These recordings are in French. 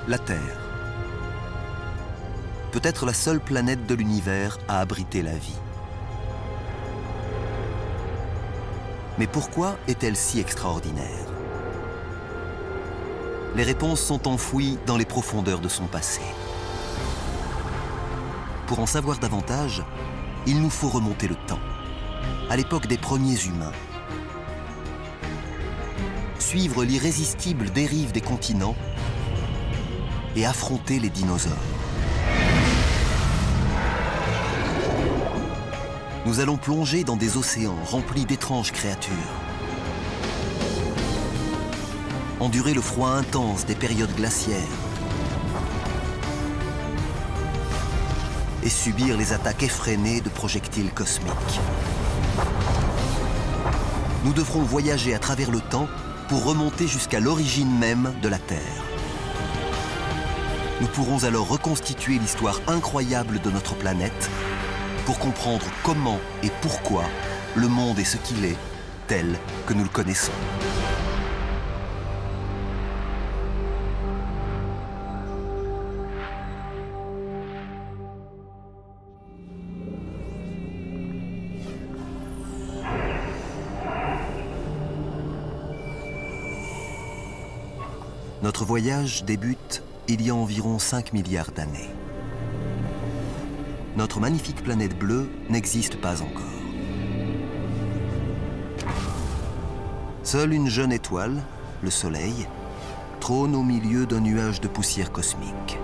La Terre. Peut-être la seule planète de l'univers à abriter la vie. Mais pourquoi est-elle si extraordinaire? Les réponses sont enfouies dans les profondeurs de son passé. Pour en savoir davantage, il nous faut remonter le temps, à l'époque des premiers humains. Suivre l'irrésistible dérive des continents et affronter les dinosaures. Nous allons plonger dans des océans remplis d'étranges créatures. Endurer le froid intense des périodes glaciaires. Et subir les attaques effrénées de projectiles cosmiques. Nous devrons voyager à travers le temps pour remonter jusqu'à l'origine même de la Terre. Nous pourrons alors reconstituer l'histoire incroyable de notre planète pour comprendre comment et pourquoi le monde est ce qu'il est, tel que nous le connaissons. Notre voyage débute il y a environ 5 milliards d'années. Notre magnifique planète bleue n'existe pas encore. Seule une jeune étoile, le Soleil, trône au milieu d'un nuage de poussière cosmique.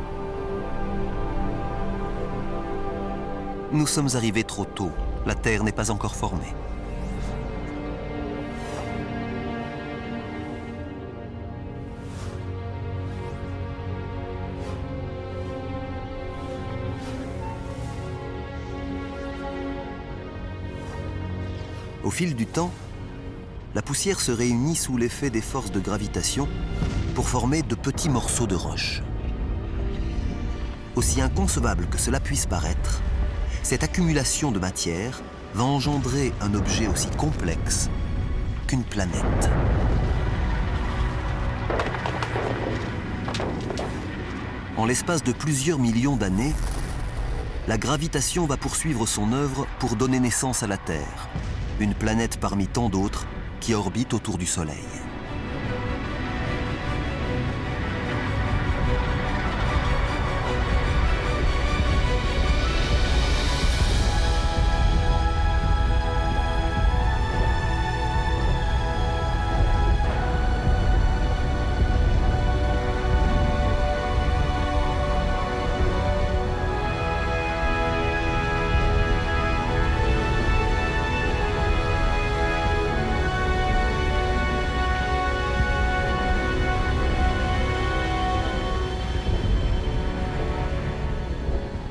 Nous sommes arrivés trop tôt. La Terre n'est pas encore formée. Au fil du temps, la poussière se réunit sous l'effet des forces de gravitation pour former de petits morceaux de roche. Aussi inconcevable que cela puisse paraître, cette accumulation de matière va engendrer un objet aussi complexe qu'une planète. En l'espace de plusieurs millions d'années, la gravitation va poursuivre son œuvre pour donner naissance à la Terre, une planète parmi tant d'autres qui orbitent autour du Soleil.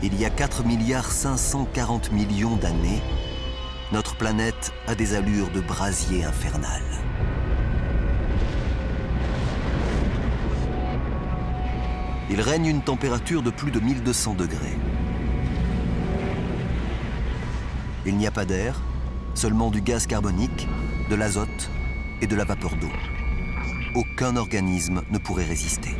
Il y a 4,540 milliards d'années, notre planète a des allures de brasier infernal. Il règne une température de plus de 1200 degrés. Il n'y a pas d'air, seulement du gaz carbonique, de l'azote et de la vapeur d'eau. Aucun organisme ne pourrait résister.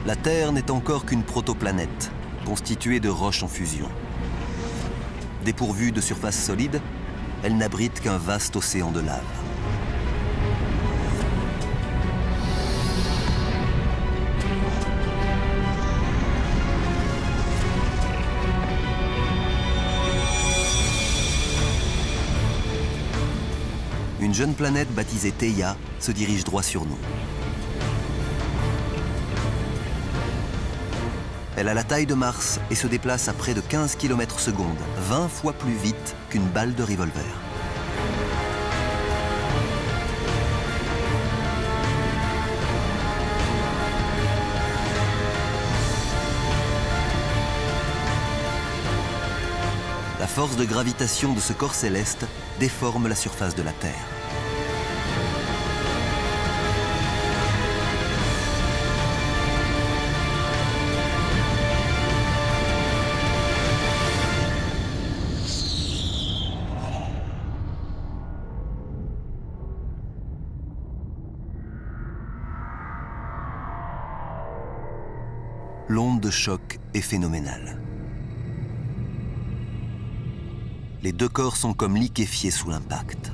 La Terre n'est encore qu'une protoplanète, constituée de roches en fusion. Dépourvue de surface solide, elle n'abrite qu'un vaste océan de lave. Une jeune planète baptisée Theia se dirige droit sur nous. Elle a la taille de Mars et se déplace à près de 15 km/s, 20 fois plus vite qu'une balle de revolver. La force de gravitation de ce corps céleste déforme la surface de la Terre. L'onde de choc est phénoménale. Les deux corps sont comme liquéfiés sous l'impact.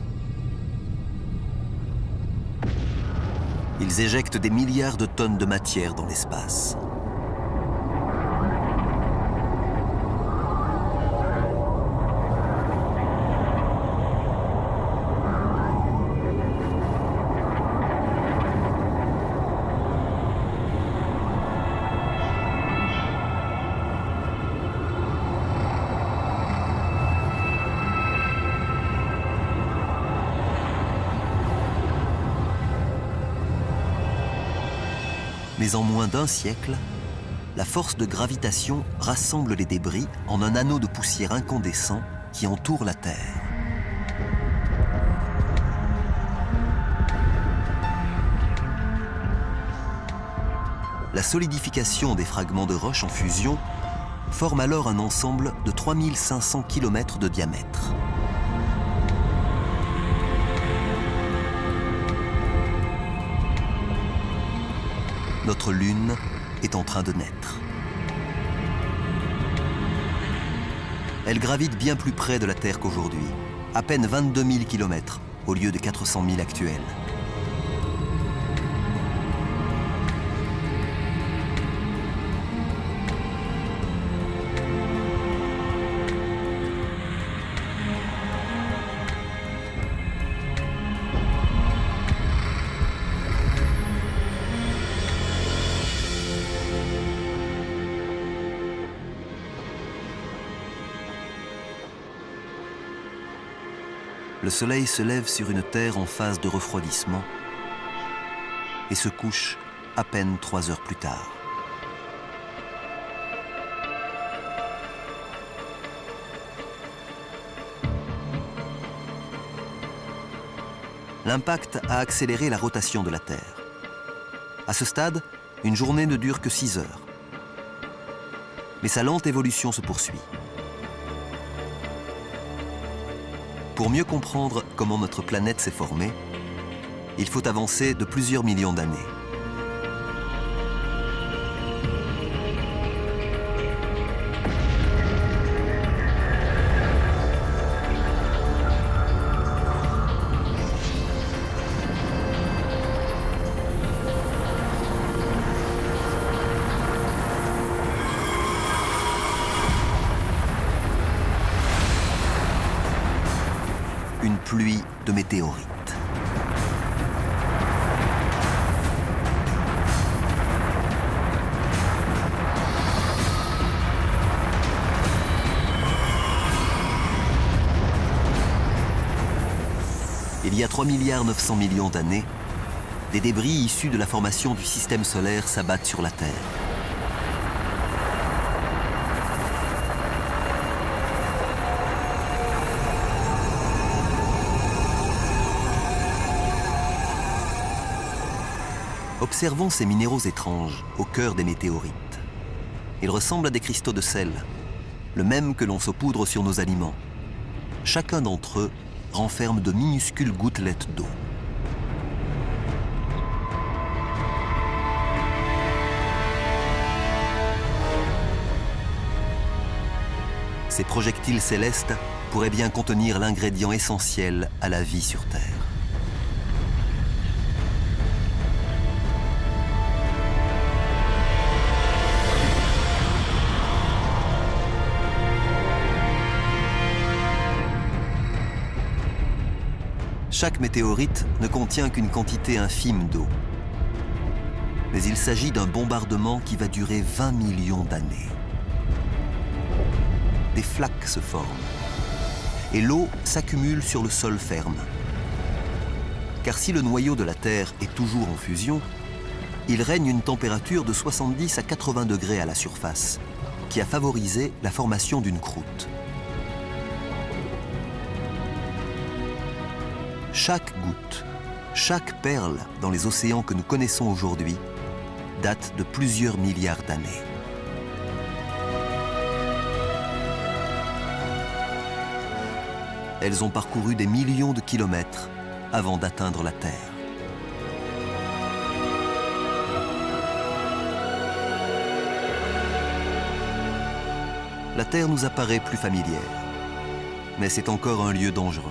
Ils éjectent des milliards de tonnes de matière dans l'espace. Mais en moins d'un siècle, la force de gravitation rassemble les débris en un anneau de poussière incandescent qui entoure la Terre. La solidification des fragments de roche en fusion forme alors un ensemble de 3500 km de diamètre. Notre Lune est en train de naître. Elle gravite bien plus près de la Terre qu'aujourd'hui, à peine 22 000 km au lieu de 400 000 actuels. Le Soleil se lève sur une Terre en phase de refroidissement et se couche à peine 3 heures plus tard. L'impact a accéléré la rotation de la Terre. À ce stade, une journée ne dure que 6 heures. Mais sa lente évolution se poursuit. Pour mieux comprendre comment notre planète s'est formée, il faut avancer de plusieurs millions d'années. Une pluie de météorites. Il y a 3,9 milliards d'années, des débris issus de la formation du système solaire s'abattent sur la Terre. Observons ces minéraux étranges au cœur des météorites. Ils ressemblent à des cristaux de sel, le même que l'on saupoudre sur nos aliments. Chacun d'entre eux renferme de minuscules gouttelettes d'eau. Ces projectiles célestes pourraient bien contenir l'ingrédient essentiel à la vie sur Terre. Chaque météorite ne contient qu'une quantité infime d'eau. Mais il s'agit d'un bombardement qui va durer 20 millions d'années. Des flaques se forment et l'eau s'accumule sur le sol ferme. Car si le noyau de la Terre est toujours en fusion, il règne une température de 70 à 80 degrés à la surface, qui a favorisé la formation d'une croûte. Chaque goutte, chaque perle dans les océans que nous connaissons aujourd'hui date de plusieurs milliards d'années. Elles ont parcouru des millions de kilomètres avant d'atteindre la Terre. La Terre nous apparaît plus familière, mais c'est encore un lieu dangereux.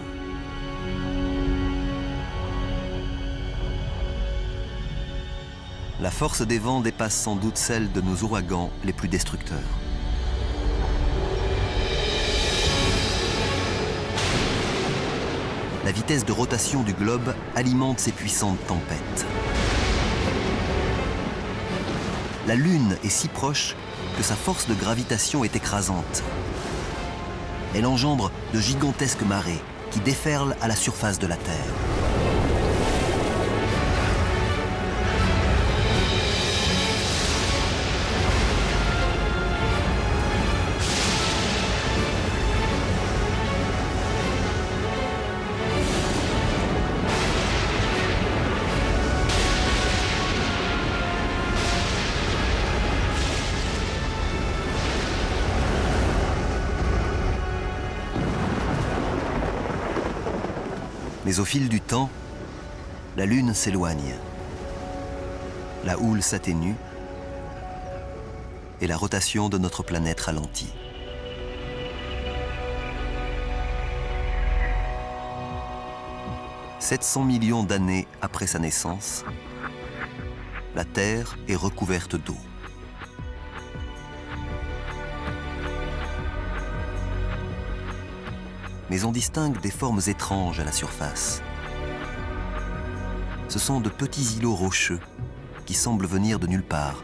La force des vents dépasse sans doute celle de nos ouragans les plus destructeurs. La vitesse de rotation du globe alimente ces puissantes tempêtes. La Lune est si proche que sa force de gravitation est écrasante. Elle engendre de gigantesques marées qui déferlent à la surface de la Terre. Mais au fil du temps, la Lune s'éloigne, la houle s'atténue et la rotation de notre planète ralentit. « 700 millions d'années après sa naissance, la Terre est recouverte d'eau. Mais on distingue des formes étranges à la surface. Ce sont de petits îlots rocheux qui semblent venir de nulle part.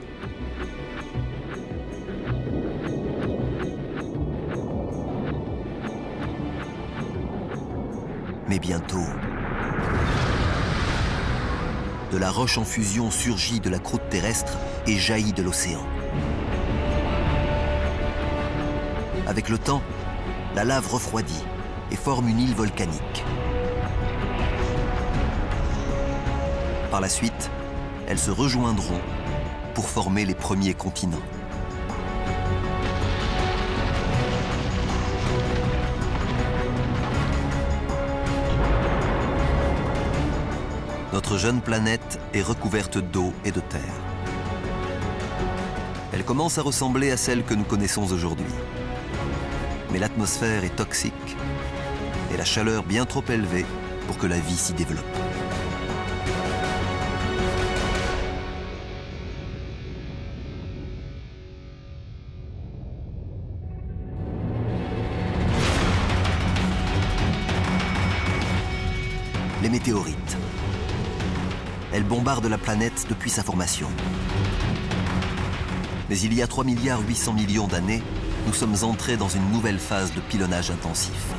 Mais bientôt, de la roche en fusion surgit de la croûte terrestre et jaillit de l'océan. Avec le temps, la lave refroidit et forme une île volcanique. Par la suite, elles se rejoindront pour former les premiers continents. Notre jeune planète est recouverte d'eau et de terre. Elle commence à ressembler à celle que nous connaissons aujourd'hui. Mais l'atmosphère est toxique et la chaleur bien trop élevée pour que la vie s'y développe. Les météorites. Elles bombardent la planète depuis sa formation. Mais il y a 3,8 milliards d'années, nous sommes entrés dans une nouvelle phase de pilonnage intensif.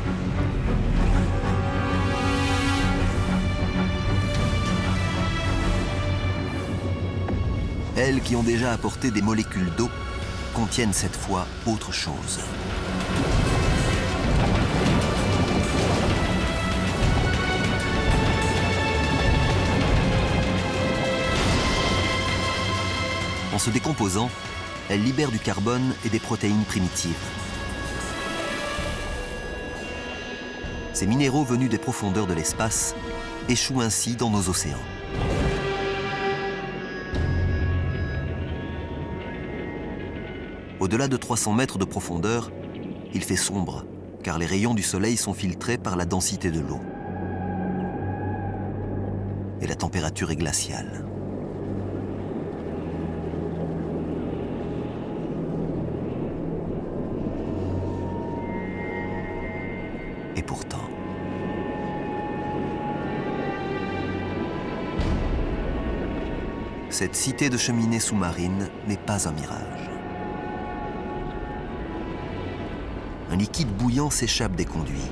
Elles qui ont déjà apporté des molécules d'eau contiennent cette fois autre chose. En se décomposant, elles libèrent du carbone et des protéines primitives. Ces minéraux venus des profondeurs de l'espace échouent ainsi dans nos océans. Au-delà de 300 mètres de profondeur, il fait sombre, car les rayons du soleil sont filtrés par la densité de l'eau. Et la température est glaciale. Et pourtant, cette cité de cheminées sous-marines n'est pas un mirage. Un liquide bouillant s'échappe des conduits.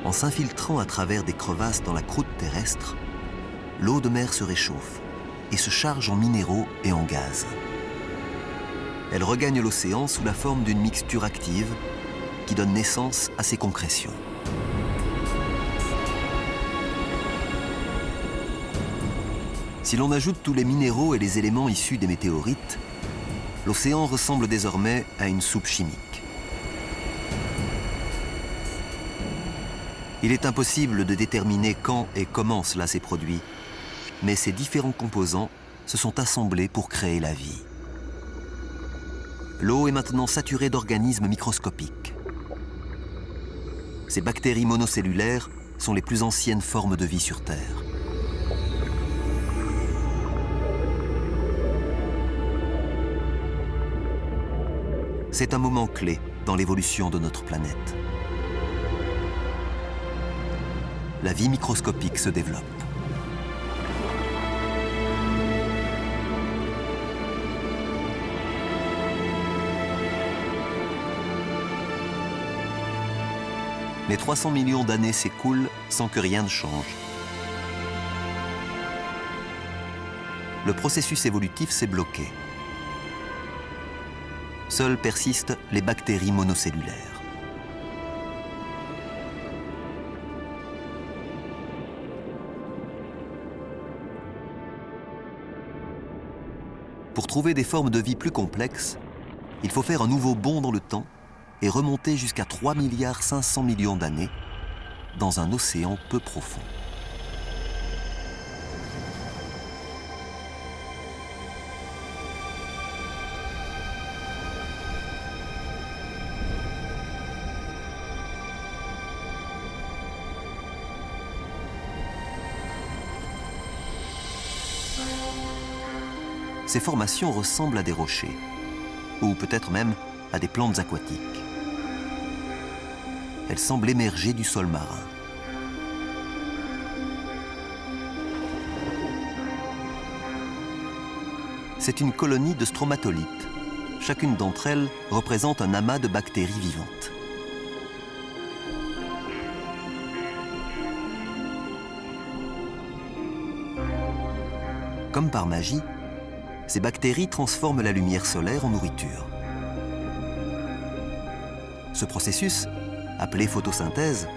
En s'infiltrant à travers des crevasses dans la croûte terrestre, l'eau de mer se réchauffe et se charge en minéraux et en gaz. Elle regagne l'océan sous la forme d'une mixture active qui donne naissance à ces concrétions. Si l'on ajoute tous les minéraux et les éléments issus des météorites, l'océan ressemble désormais à une soupe chimique. Il est impossible de déterminer quand et comment cela s'est produit, mais ces différents composants se sont assemblés pour créer la vie. L'eau est maintenant saturée d'organismes microscopiques. Ces bactéries monocellulaires sont les plus anciennes formes de vie sur Terre. C'est un moment clé dans l'évolution de notre planète. La vie microscopique se développe. Mais 300 millions d'années s'écoulent sans que rien ne change. Le processus évolutif s'est bloqué. Seules persistent les bactéries monocellulaires. Pour trouver des formes de vie plus complexes, il faut faire un nouveau bond dans le temps et remonter jusqu'à 3,5 milliards d'années dans un océan peu profond. Ces formations ressemblent à des rochers, ou peut-être même à des plantes aquatiques. Elles semblent émerger du sol marin. C'est une colonie de stromatolites. Chacune d'entre elles représente un amas de bactéries vivantes. Comme par magie, ces bactéries transforment la lumière solaire en nourriture. Ce processus, appelé photosynthèse,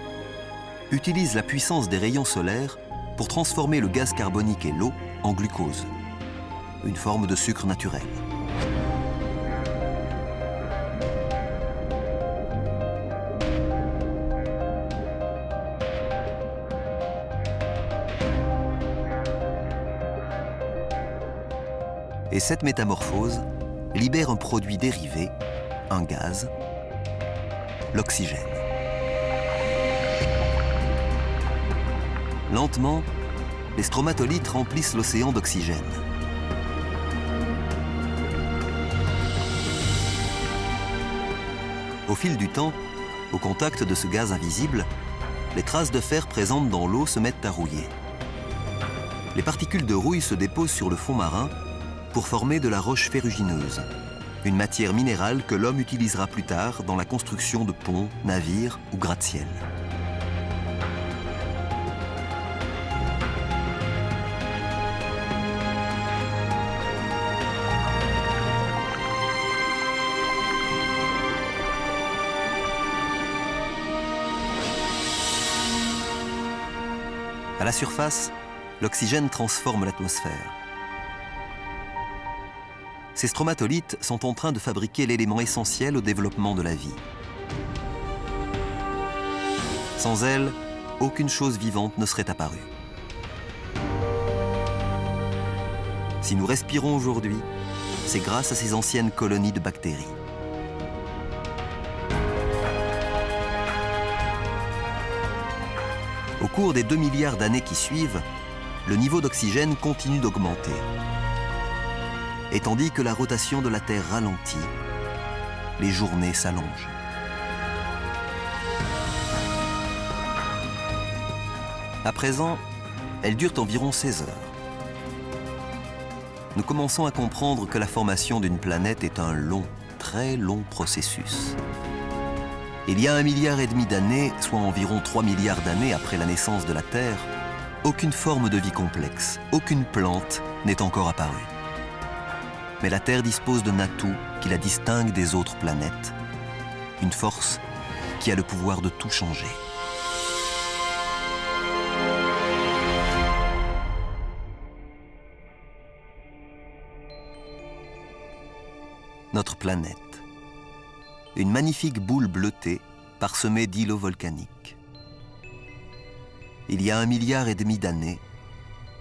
utilise la puissance des rayons solaires pour transformer le gaz carbonique et l'eau en glucose, une forme de sucre naturel. Et cette métamorphose libère un produit dérivé, un gaz, l'oxygène. Lentement, les stromatolites remplissent l'océan d'oxygène. Au fil du temps, au contact de ce gaz invisible, les traces de fer présentes dans l'eau se mettent à rouiller. Les particules de rouille se déposent sur le fond marin pour former de la roche ferrugineuse, une matière minérale que l'homme utilisera plus tard dans la construction de ponts, navires ou gratte-ciel. À la surface, l'oxygène transforme l'atmosphère. Ces stromatolites sont en train de fabriquer l'élément essentiel au développement de la vie. Sans elles, aucune chose vivante ne serait apparue. Si nous respirons aujourd'hui, c'est grâce à ces anciennes colonies de bactéries. Au cours des 2 milliards d'années qui suivent, le niveau d'oxygène continue d'augmenter. Et tandis que la rotation de la Terre ralentit, les journées s'allongent. À présent, elles durent environ 16 heures. Nous commençons à comprendre que la formation d'une planète est un long, très long processus. Il y a 1,5 milliard d'années, soit environ 3 milliards d'années après la naissance de la Terre, aucune forme de vie complexe, aucune plante n'est encore apparue. Mais la Terre dispose d'un atout qui la distingue des autres planètes, une force qui a le pouvoir de tout changer. Notre planète. Une magnifique boule bleutée parsemée d'îlots volcaniques. Il y a 1,5 milliard d'années,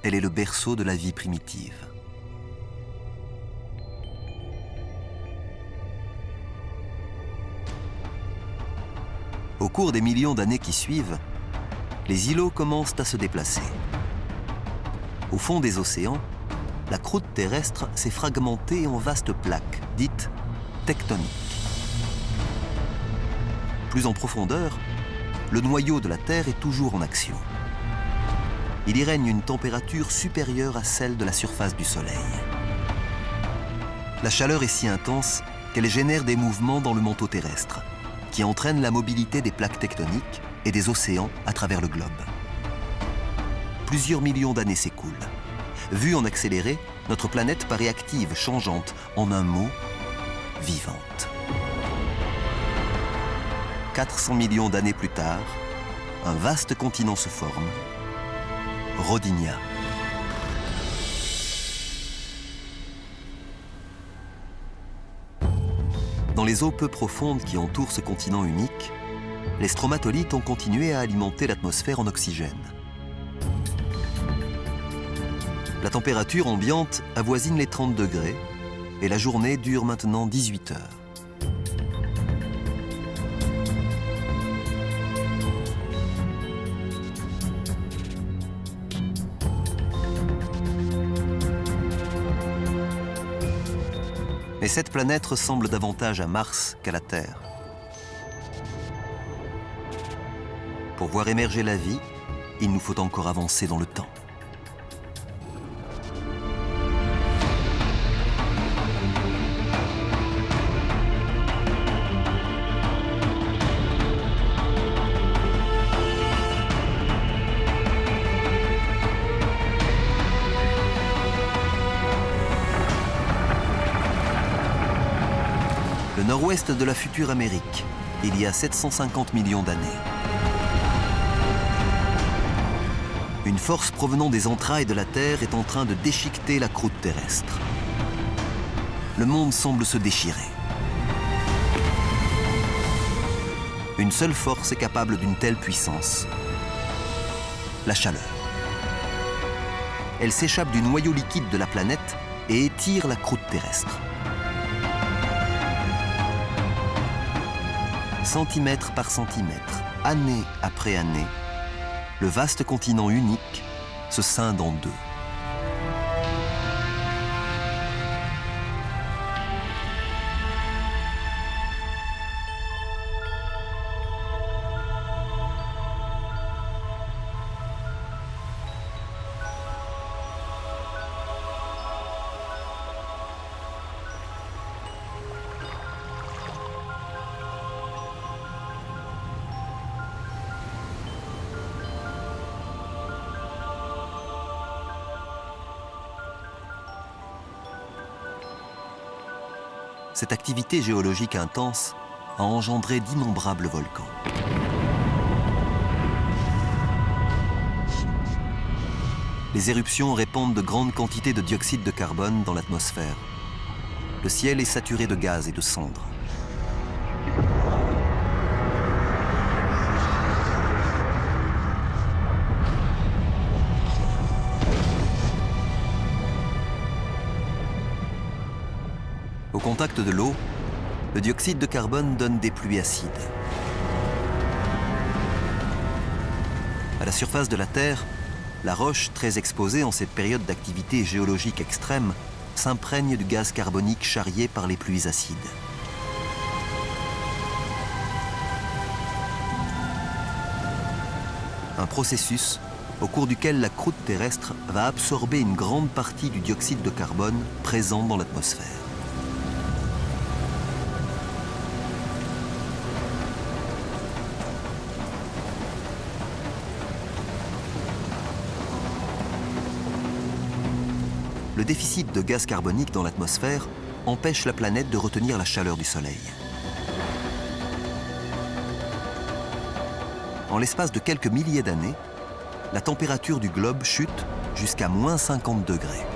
elle est le berceau de la vie primitive. Au cours des millions d'années qui suivent, les îlots commencent à se déplacer. Au fond des océans, la croûte terrestre s'est fragmentée en vastes plaques, dites tectoniques. Plus en profondeur, le noyau de la Terre est toujours en action. Il y règne une température supérieure à celle de la surface du Soleil. La chaleur est si intense qu'elle génère des mouvements dans le manteau terrestre, qui entraînent la mobilité des plaques tectoniques et des océans à travers le globe. Plusieurs millions d'années s'écoulent. Vue en accéléré, notre planète paraît active, changeante, en un mot, vivante. 400 millions d'années plus tard, un vaste continent se forme, Rodinia. Dans les eaux peu profondes qui entourent ce continent unique, les stromatolites ont continué à alimenter l'atmosphère en oxygène. La température ambiante avoisine les 30 degrés et la journée dure maintenant 18 heures. Mais cette planète ressemble davantage à Mars qu'à la Terre. Pour voir émerger la vie, il nous faut encore avancer dans le temps. Le nord-ouest de la future Amérique, il y a 750 millions d'années. Une force provenant des entrailles de la Terre est en train de déchiqueter la croûte terrestre. Le monde semble se déchirer. Une seule force est capable d'une telle puissance, la chaleur. Elle s'échappe du noyau liquide de la planète et étire la croûte terrestre. Centimètre par centimètre, année après année, le vaste continent unique se scinde en deux. Cette activité géologique intense a engendré d'innombrables volcans. Les éruptions répandent de grandes quantités de dioxyde de carbone dans l'atmosphère. Le ciel est saturé de gaz et de cendres. Au contact de l'eau, le dioxyde de carbone donne des pluies acides. À la surface de la Terre, la roche, très exposée en cette période d'activité géologique extrême, s'imprègne du gaz carbonique charrié par les pluies acides. Un processus au cours duquel la croûte terrestre va absorber une grande partie du dioxyde de carbone présent dans l'atmosphère. Le déficit de gaz carbonique dans l'atmosphère empêche la planète de retenir la chaleur du Soleil. En l'espace de quelques milliers d'années, la température du globe chute jusqu'à moins 50 degrés.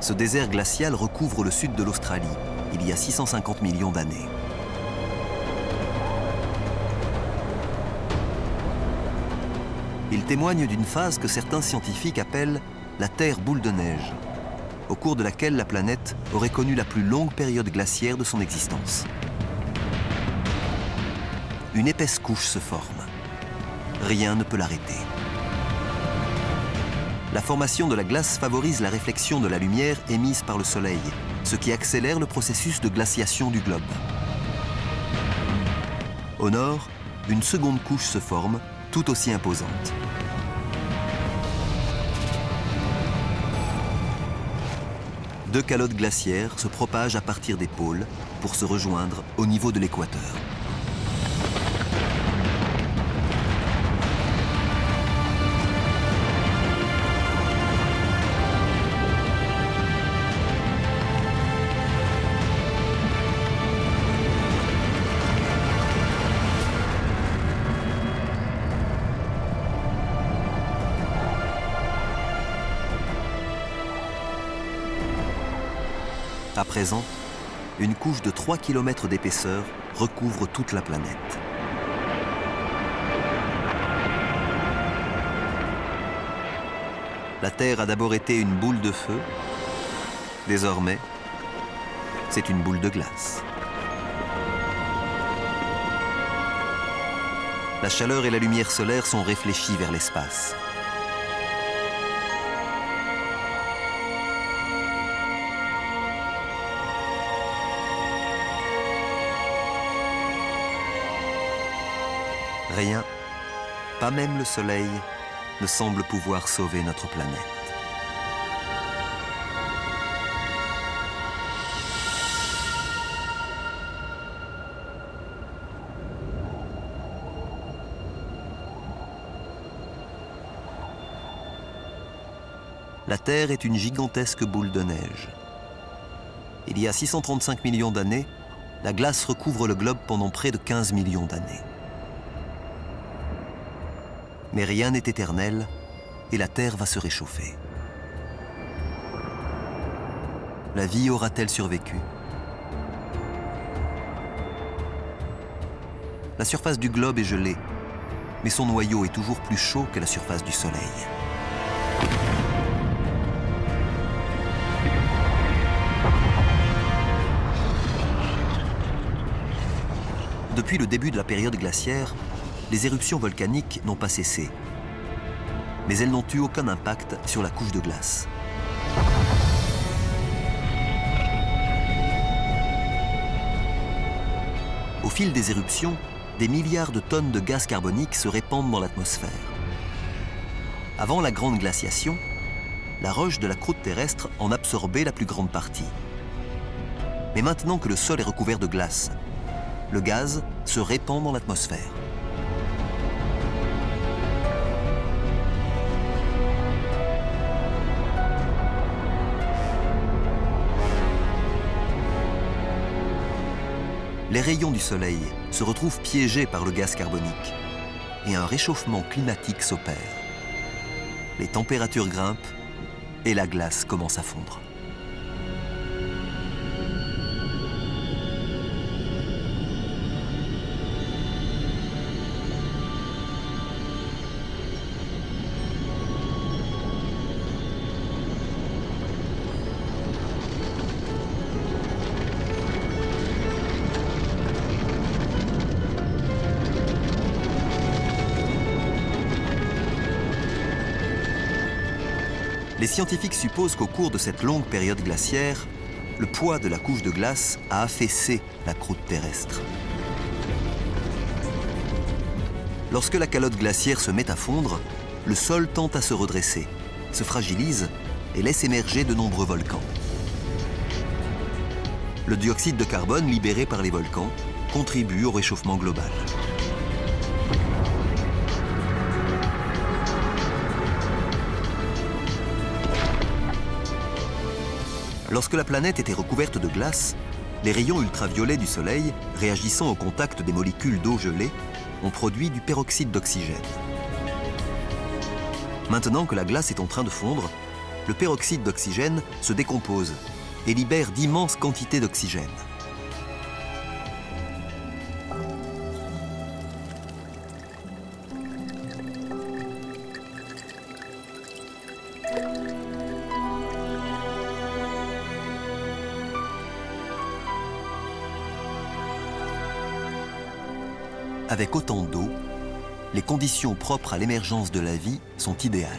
Ce désert glacial recouvre le sud de l'Australie, il y a 650 millions d'années. Il témoigne d'une phase que certains scientifiques appellent la Terre boule de neige, au cours de laquelle la planète aurait connu la plus longue période glaciaire de son existence. Une épaisse couche se forme. Rien ne peut l'arrêter. La formation de la glace favorise la réflexion de la lumière émise par le Soleil, ce qui accélère le processus de glaciation du globe. Au nord, une seconde couche se forme, tout aussi imposante. Deux calottes glaciaires se propagent à partir des pôles pour se rejoindre au niveau de l'équateur. À présent, une couche de 3 km d'épaisseur recouvre toute la planète. La Terre a d'abord été une boule de feu. Désormais, c'est une boule de glace. La chaleur et la lumière solaire sont réfléchies vers l'espace. Rien, pas même le Soleil, ne semble pouvoir sauver notre planète. La Terre est une gigantesque boule de neige. Il y a 635 millions d'années, la glace recouvre le globe pendant près de 15 millions d'années. Mais rien n'est éternel et la Terre va se réchauffer. La vie aura-t-elle survécu? La surface du globe est gelée, mais son noyau est toujours plus chaud que la surface du Soleil. Depuis le début de la période glaciaire, les éruptions volcaniques n'ont pas cessé. Mais elles n'ont eu aucun impact sur la couche de glace. Au fil des éruptions, des milliards de tonnes de gaz carbonique se répandent dans l'atmosphère. Avant la grande glaciation, la roche de la croûte terrestre en absorbait la plus grande partie. Mais maintenant que le sol est recouvert de glace, le gaz se répand dans l'atmosphère. Les rayons du Soleil se retrouvent piégés par le gaz carbonique et un réchauffement climatique s'opère. Les températures grimpent et la glace commence à fondre. Les scientifiques supposent qu'au cours de cette longue période glaciaire, le poids de la couche de glace a affaissé la croûte terrestre. Lorsque la calotte glaciaire se met à fondre, le sol tend à se redresser, se fragilise et laisse émerger de nombreux volcans. Le dioxyde de carbone libéré par les volcans contribue au réchauffement global. Lorsque la planète était recouverte de glace, les rayons ultraviolets du Soleil, réagissant au contact des molécules d'eau gelée, ont produit du peroxyde d'oxygène. Maintenant que la glace est en train de fondre, le peroxyde d'oxygène se décompose et libère d'immenses quantités d'oxygène. Avec autant d'eau, les conditions propres à l'émergence de la vie sont idéales.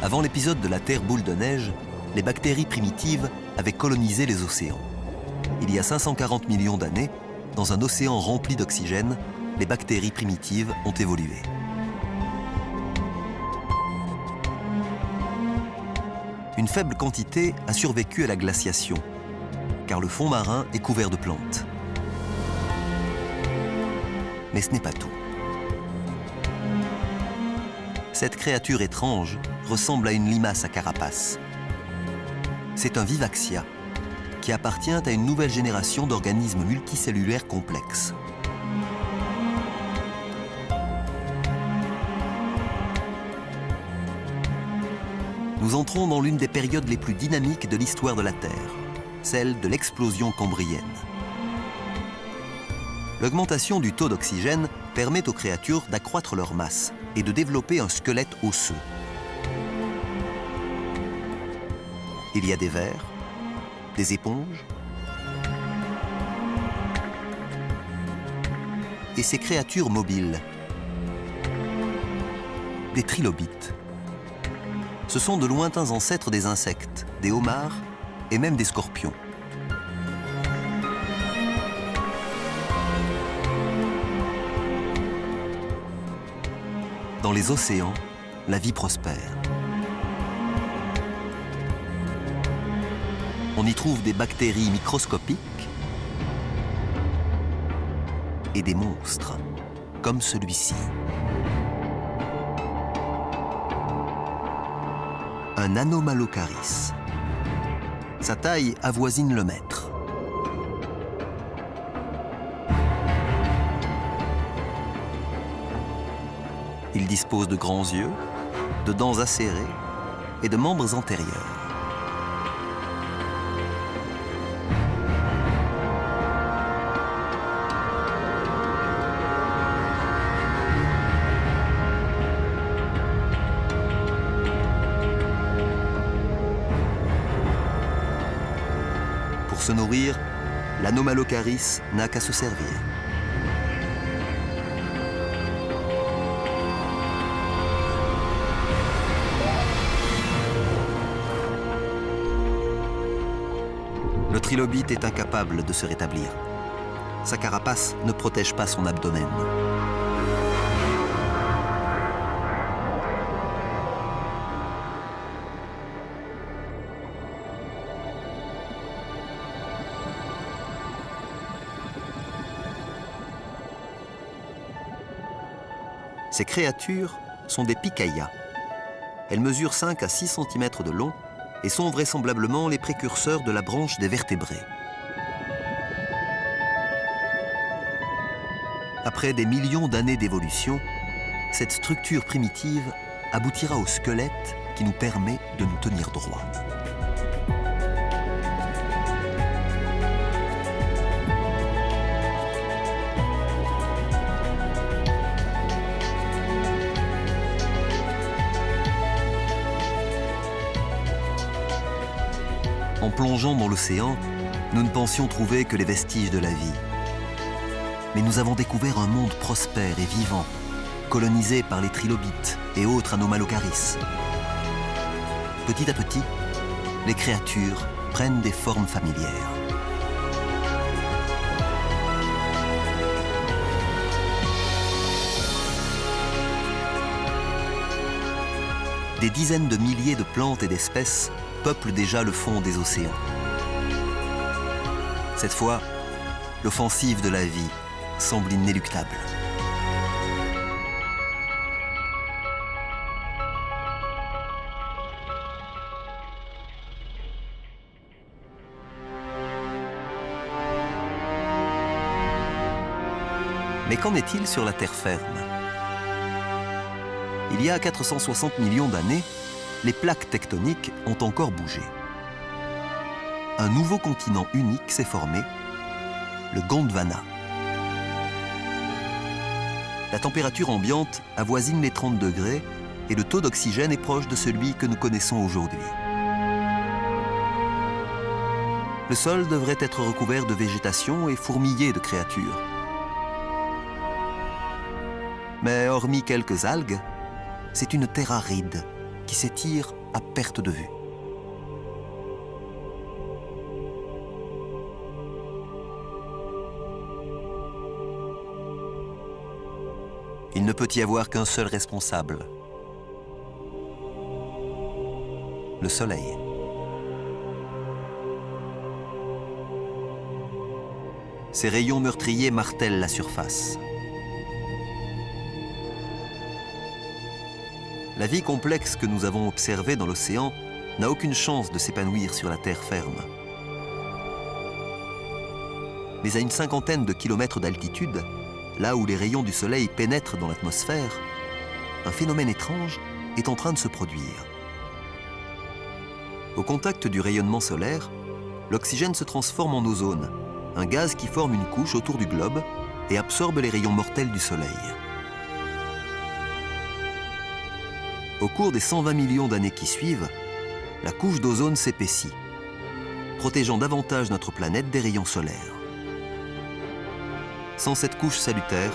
Avant l'épisode de la Terre boule de neige, les bactéries primitives avaient colonisé les océans. Il y a 540 millions d'années, dans un océan rempli d'oxygène, les bactéries primitives ont évolué. Une faible quantité a survécu à la glaciation, car le fond marin est couvert de plantes. Mais ce n'est pas tout. Cette créature étrange ressemble à une limace à carapace. C'est un vivaxia, qui appartient à une nouvelle génération d'organismes multicellulaires complexes. Nous entrons dans l'une des périodes les plus dynamiques de l'histoire de la Terre, celle de l'explosion cambrienne. L'augmentation du taux d'oxygène permet aux créatures d'accroître leur masse et de développer un squelette osseux. Il y a des vers, des éponges et ces créatures mobiles, des trilobites. Ce sont de lointains ancêtres des insectes, des homards et même des scorpions. Dans les océans, la vie prospère. On y trouve des bactéries microscopiques et des monstres, comme celui-ci. Un Anomalocaris. Sa taille avoisine le mètre. Il dispose de grands yeux, de dents acérées et de membres antérieurs. Pour se nourrir, l'Anomalocaris n'a qu'à se servir. Le trilobite est incapable de se rétablir. Sa carapace ne protège pas son abdomen. Ces créatures sont des picaillas. Elles mesurent 5 à 6 cm de long et sont vraisemblablement les précurseurs de la branche des vertébrés. Après des millions d'années d'évolution, cette structure primitive aboutira au squelette qui nous permet de nous tenir droit. En plongeant dans l'océan, nous ne pensions trouver que les vestiges de la vie. Mais nous avons découvert un monde prospère et vivant, colonisé par les trilobites et autres Anomalocaris. Petit à petit, les créatures prennent des formes familières. des dizaines de milliers de plantes et d'espèces peuplent déjà le fond des océans. Cette fois, l'offensive de la vie semble inéluctable. Mais qu'en est-il sur la terre ferme? Il y a 460 millions d'années, les plaques tectoniques ont encore bougé. Un nouveau continent unique s'est formé, le Gondwana. La température ambiante avoisine les 30 degrés et le taux d'oxygène est proche de celui que nous connaissons aujourd'hui. Le sol devrait être recouvert de végétation et fourmillé de créatures. Mais hormis quelques algues, c'est une terre aride qui s'étire à perte de vue. Il ne peut y avoir qu'un seul responsable, le Soleil. Ses rayons meurtriers martèlent la surface. La vie complexe que nous avons observée dans l'océan n'a aucune chance de s'épanouir sur la terre ferme. Mais à une cinquantaine de kilomètres d'altitude, là où les rayons du soleil pénètrent dans l'atmosphère, un phénomène étrange est en train de se produire. Au contact du rayonnement solaire, l'oxygène se transforme en ozone, un gaz qui forme une couche autour du globe et absorbe les rayons mortels du soleil. Au cours des 120 millions d'années qui suivent, la couche d'ozone s'épaissit, protégeant davantage notre planète des rayons solaires. Sans cette couche salutaire,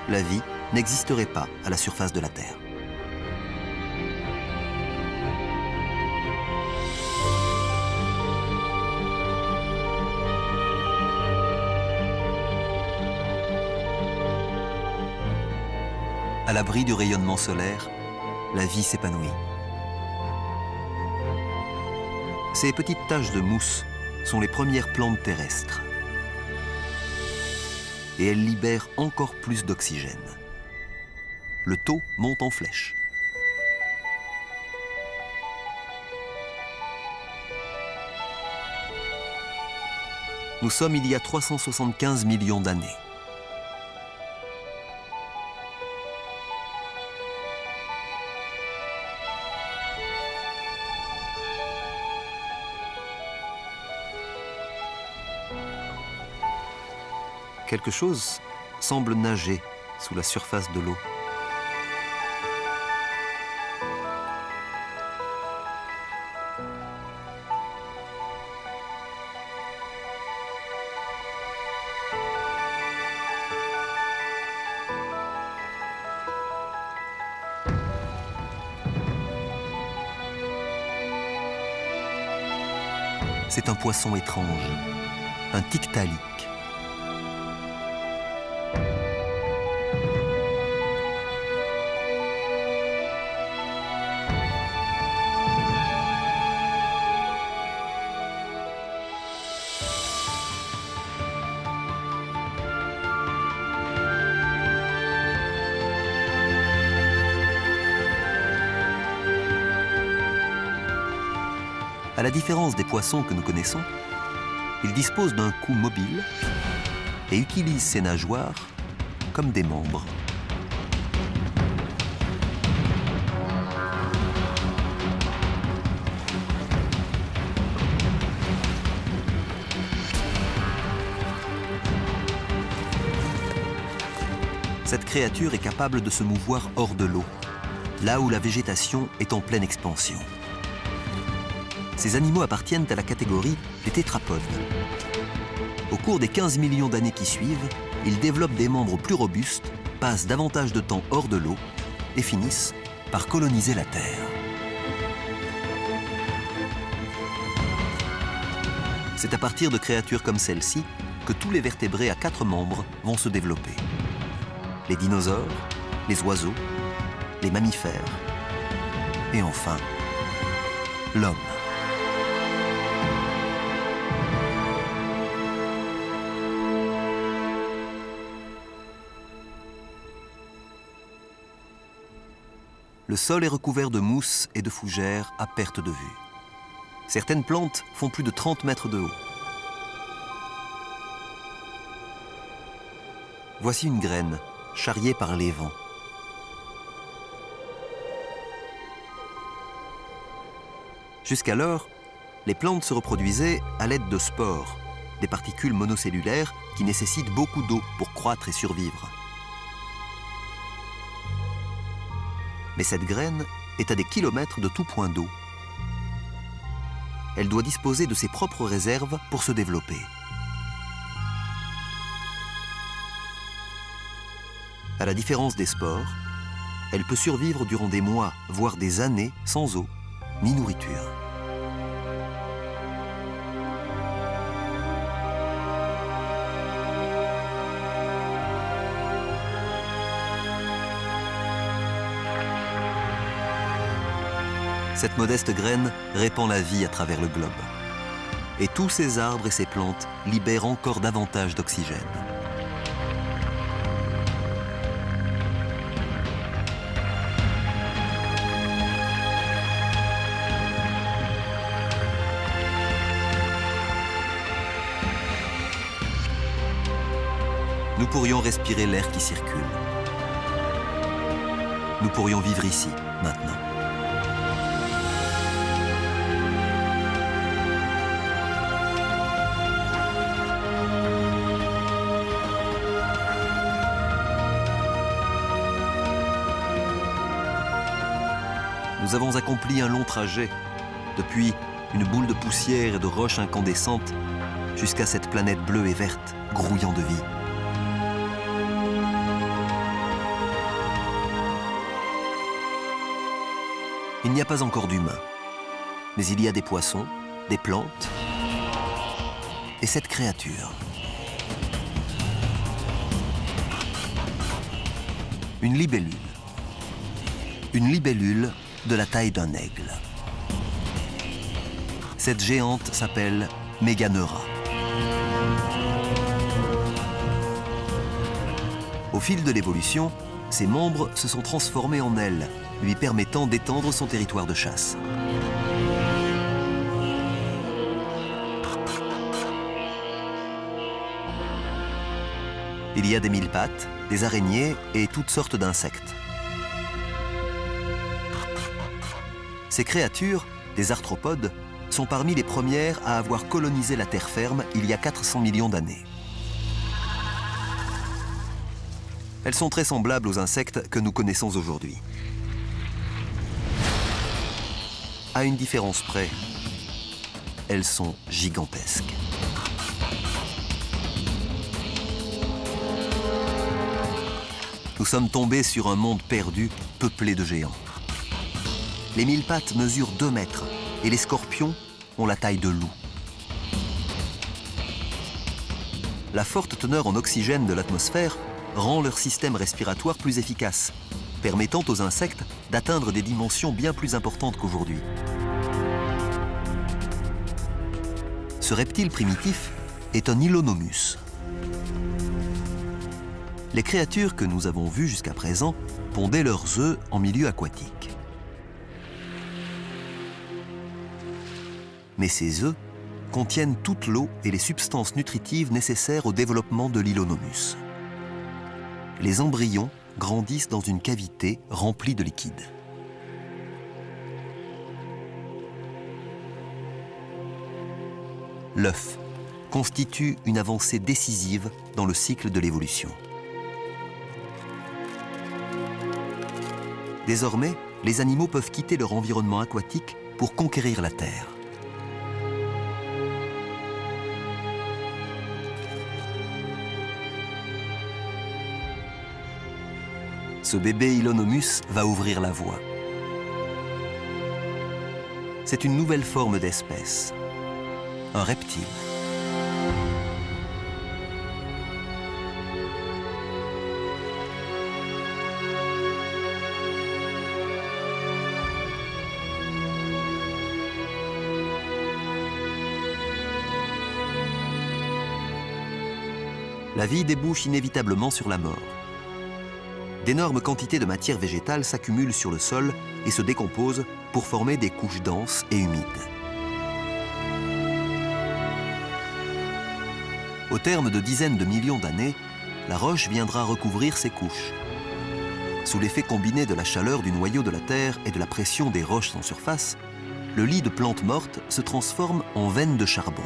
la vie n'existerait pas à la surface de la Terre. À l'abri du rayonnement solaire, la vie s'épanouit. Ces petites taches de mousse sont les premières plantes terrestres. Et elles libèrent encore plus d'oxygène. Le taux monte en flèche. Nous sommes il y a 375 millions d'années. Quelque chose semble nager sous la surface de l'eau. C'est un poisson étrange, un tiktaalik. À la différence des poissons que nous connaissons, il dispose d'un cou mobile et utilise ses nageoires comme des membres. Cette créature est capable de se mouvoir hors de l'eau, là où la végétation est en pleine expansion. Ces animaux appartiennent à la catégorie des tétrapodes. Au cours des 15 millions d'années qui suivent, ils développent des membres plus robustes, passent davantage de temps hors de l'eau et finissent par coloniser la Terre. C'est à partir de créatures comme celle-ci que tous les vertébrés à 4 membres vont se développer. Les dinosaures, les oiseaux, les mammifères Et enfin, l'homme. Le sol est recouvert de mousse et de fougères à perte de vue. Certaines plantes font plus de 30 mètres de haut. Voici une graine, charriée par les vents. Jusqu'alors, les plantes se reproduisaient à l'aide de spores, des particules monocellulaires qui nécessitent beaucoup d'eau pour croître et survivre. Mais cette graine est à des kilomètres de tout point d'eau. Elle doit disposer de ses propres réserves pour se développer. À la différence des spores, elle peut survivre durant des mois, voire des années, sans eau ni nourriture. Cette modeste graine répand la vie à travers le globe. Et tous ces arbres et ces plantes libèrent encore davantage d'oxygène. Nous pourrions respirer l'air qui circule. Nous pourrions vivre ici, maintenant. Nous avons accompli un long trajet, depuis une boule de poussière et de roches incandescentes jusqu'à cette planète bleue et verte, grouillant de vie. Il n'y a pas encore d'humains, mais il y a des poissons, des plantes et cette créature. Une libellule. Une libellule de la taille d'un aigle. Cette géante s'appelle Méganeura. Au fil de l'évolution, ses membres se sont transformés en ailes, lui permettant d'étendre son territoire de chasse. Il y a des mille-pattes, des araignées et toutes sortes d'insectes. Ces créatures, des arthropodes, sont parmi les premières à avoir colonisé la terre ferme il y a 400 millions d'années. Elles sont très semblables aux insectes que nous connaissons aujourd'hui. À une différence près, elles sont gigantesques. Nous sommes tombés sur un monde perdu, peuplé de géants. Les mille-pattes mesurent 2 mètres et les scorpions ont la taille de loups. La forte teneur en oxygène de l'atmosphère rend leur système respiratoire plus efficace, permettant aux insectes d'atteindre des dimensions bien plus importantes qu'aujourd'hui. Ce reptile primitif est un Hylonomus. Les créatures que nous avons vues jusqu'à présent pondaient leurs œufs en milieu aquatique. Mais ces œufs contiennent toute l'eau et les substances nutritives nécessaires au développement de l'Hylonomus. Les embryons grandissent dans une cavité remplie de liquide. L'œuf constitue une avancée décisive dans le cycle de l'évolution. Désormais, les animaux peuvent quitter leur environnement aquatique pour conquérir la terre. Ce bébé Hylonomus va ouvrir la voie. C'est une nouvelle forme d'espèce, un reptile. la vie débouche inévitablement sur la mort. D'énormes quantités de matière végétale s'accumulent sur le sol et se décomposent pour former des couches denses et humides. Au terme de dizaines de millions d'années, la roche viendra recouvrir ces couches. Sous l'effet combiné de la chaleur du noyau de la Terre et de la pression des roches en surface, le lit de plantes mortes se transforme en veine de charbon.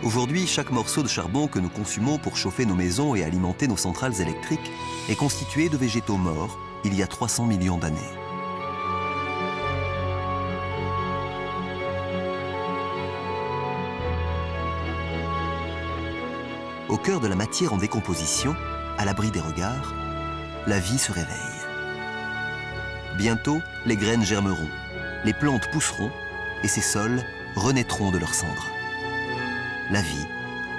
Aujourd'hui, chaque morceau de charbon que nous consumons pour chauffer nos maisons et alimenter nos centrales électriques est constitué de végétaux morts il y a 300 millions d'années. Au cœur de la matière en décomposition, à l'abri des regards, la vie se réveille. Bientôt, les graines germeront, les plantes pousseront et ces sols renaîtront de leurs cendres. La vie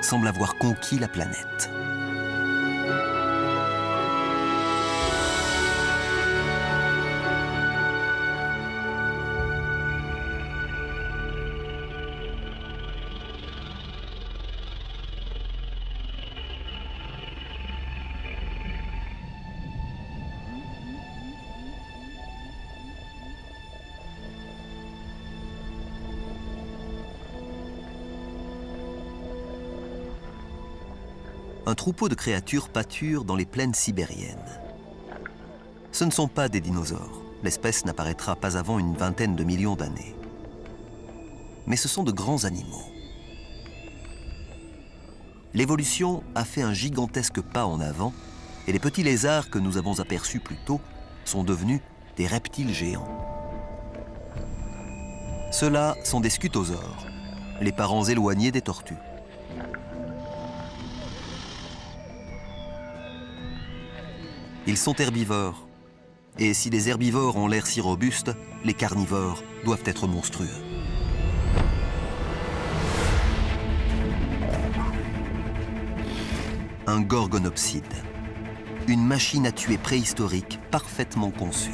semble avoir conquis la planète. Un troupeau de créatures pâture dans les plaines sibériennes. Ce ne sont pas des dinosaures. L'espèce n'apparaîtra pas avant une vingtaine de millions d'années. Mais ce sont de grands animaux. L'évolution a fait un gigantesque pas en avant et les petits lézards que nous avons aperçus plus tôt sont devenus des reptiles géants. Ceux-là sont des scutosaures, les parents éloignés des tortues. Ils sont herbivores. Et si les herbivores ont l'air si robustes, les carnivores doivent être monstrueux. Un gorgonopside. Une machine à tuer préhistorique parfaitement conçue.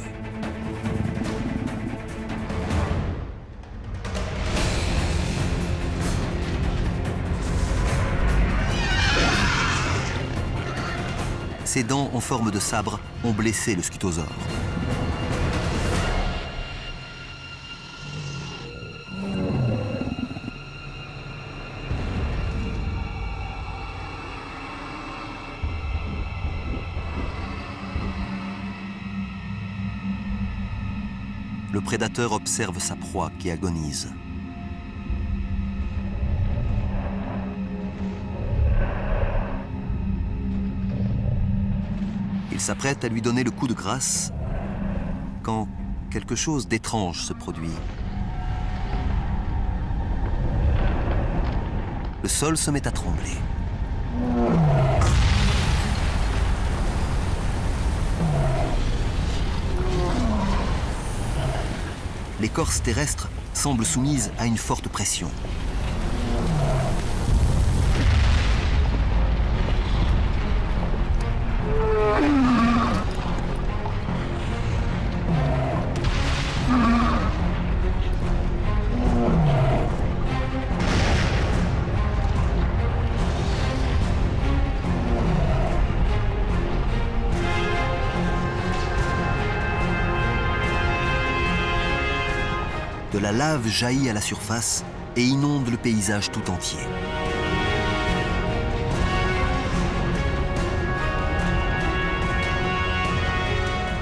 Ses dents en forme de sabre ont blessé le scutosaure. Le prédateur observe sa proie qui agonise. Il s'apprête à lui donner le coup de grâce quand quelque chose d'étrange se produit. Le sol se met à trembler. L'écorce terrestre semble soumise à une forte pression. De la lave jaillit à la surface et inonde le paysage tout entier.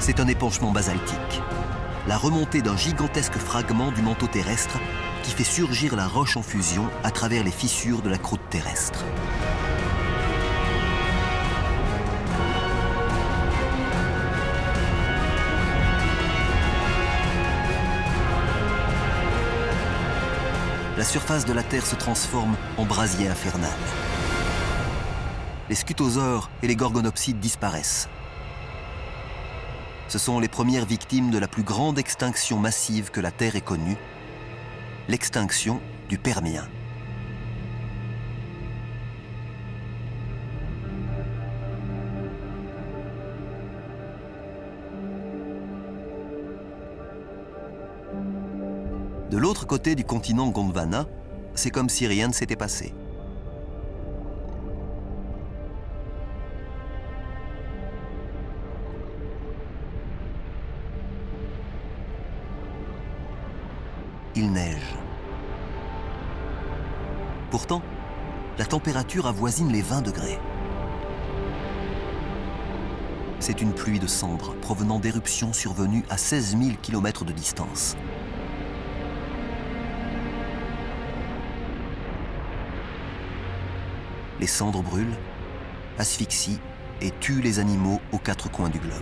C'est un épanchement basaltique, la remontée d'un gigantesque fragment du manteau terrestre qui fait surgir la roche en fusion à travers les fissures de la croûte terrestre. La surface de la Terre se transforme en brasier infernal. Les scutosaures et les gorgonopsides disparaissent. Ce sont les premières victimes de la plus grande extinction massive que la Terre ait connue, l'extinction du Permien. De l'autre côté du continent Gondwana, c'est comme si rien ne s'était passé. il neige. Pourtant, la température avoisine les 20 degrés. C'est une pluie de cendres provenant d'éruptions survenues à 16 000 km de distance. Les cendres brûlent, asphyxient et tuent les animaux aux 4 coins du globe.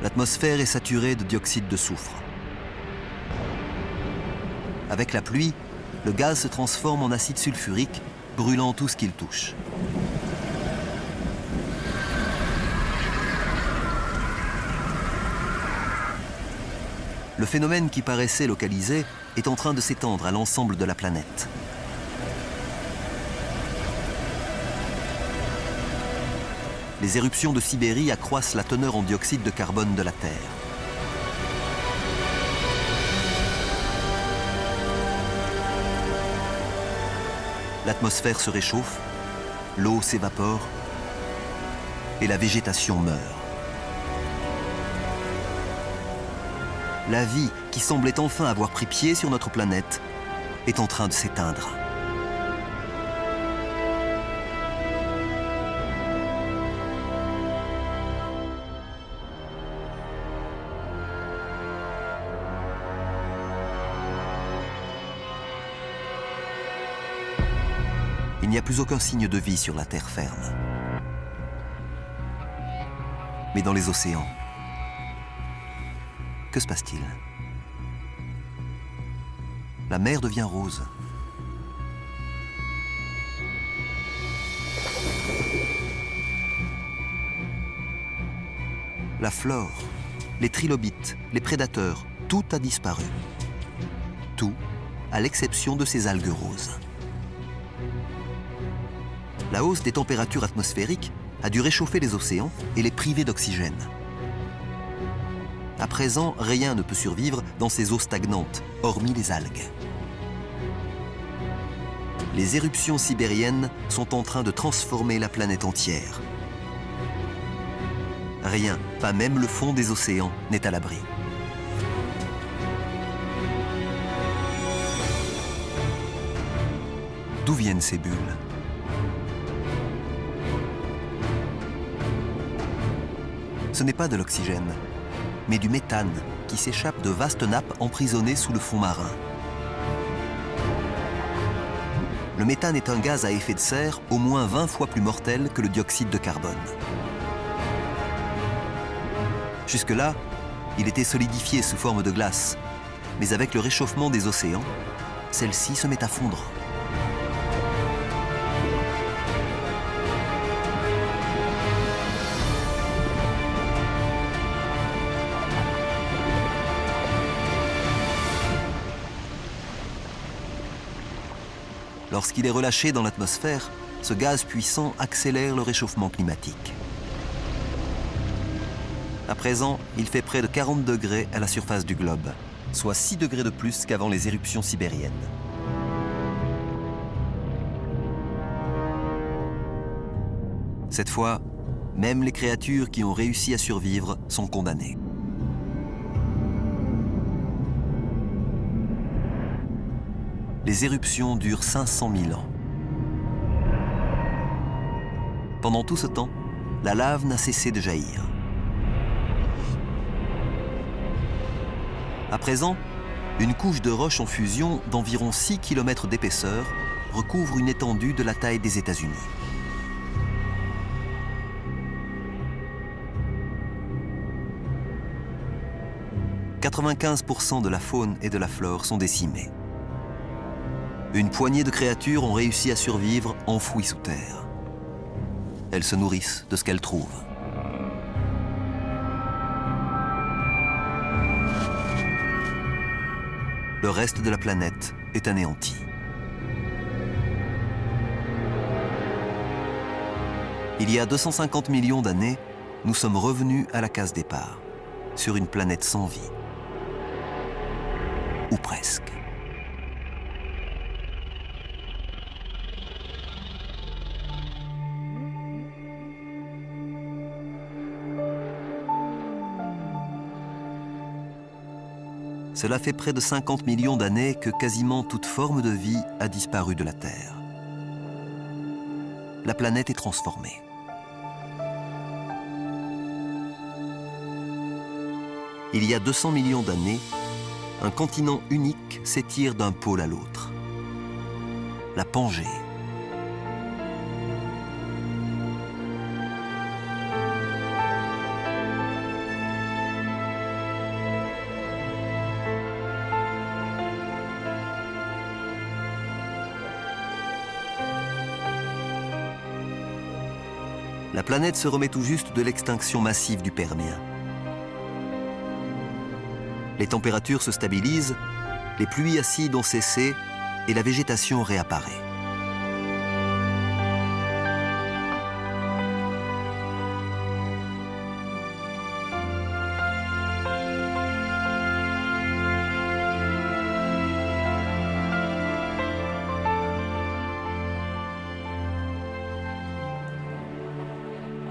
L'atmosphère est saturée de dioxyde de soufre. Avec la pluie, le gaz se transforme en acide sulfurique, brûlant tout ce qu'il touche. Le phénomène qui paraissait localisé est en train de s'étendre à l'ensemble de la planète. Les éruptions de Sibérie accroissent la teneur en dioxyde de carbone de la Terre. L'atmosphère se réchauffe, l'eau s'évapore et la végétation meurt. La vie, qui semblait enfin avoir pris pied sur notre planète, est en train de s'éteindre. Il n'y a plus aucun signe de vie sur la terre ferme. Mais dans les océans, que se passe-t-il? La mer devient rose. La flore, les trilobites, les prédateurs, tout a disparu. Tout, à l'exception de ces algues roses. La hausse des températures atmosphériques a dû réchauffer les océans et les priver d'oxygène. À présent, rien ne peut survivre dans ces eaux stagnantes, hormis les algues. Les éruptions sibériennes sont en train de transformer la planète entière. Rien, pas même le fond des océans, n'est à l'abri. D'où viennent ces bulles? Ce n'est pas de l'oxygène, mais du méthane qui s'échappe de vastes nappes emprisonnées sous le fond marin. Le méthane est un gaz à effet de serre au moins 20 fois plus mortel que le dioxyde de carbone. Jusque-là, il était solidifié sous forme de glace, mais avec le réchauffement des océans, celle-ci se met à fondre. Lorsqu'il est relâché dans l'atmosphère, ce gaz puissant accélère le réchauffement climatique. À présent, il fait près de 40 degrés à la surface du globe, soit 6 degrés de plus qu'avant les éruptions sibériennes. Cette fois, même les créatures qui ont réussi à survivre sont condamnées. Les éruptions durent 500 000 ans. Pendant tout ce temps, la lave n'a cessé de jaillir. À présent, une couche de roches en fusion d'environ 6 km d'épaisseur recouvre une étendue de la taille des États-Unis. « 95% de la faune et de la flore sont décimées. Une poignée de créatures ont réussi à survivre enfouies sous terre. Elles se nourrissent de ce qu'elles trouvent. Le reste de la planète est anéanti. Il y a 250 millions d'années, nous sommes revenus à la case départ, sur une planète sans vie. Ou presque. Cela fait près de 50 millions d'années que quasiment toute forme de vie a disparu de la Terre. La planète est transformée. Il y a 200 millions d'années, un continent unique s'étire d'un pôle à l'autre. La Pangée. La planète se remet tout juste de l'extinction massive du Permien. Les températures se stabilisent, les pluies acides ont cessé et la végétation réapparaît.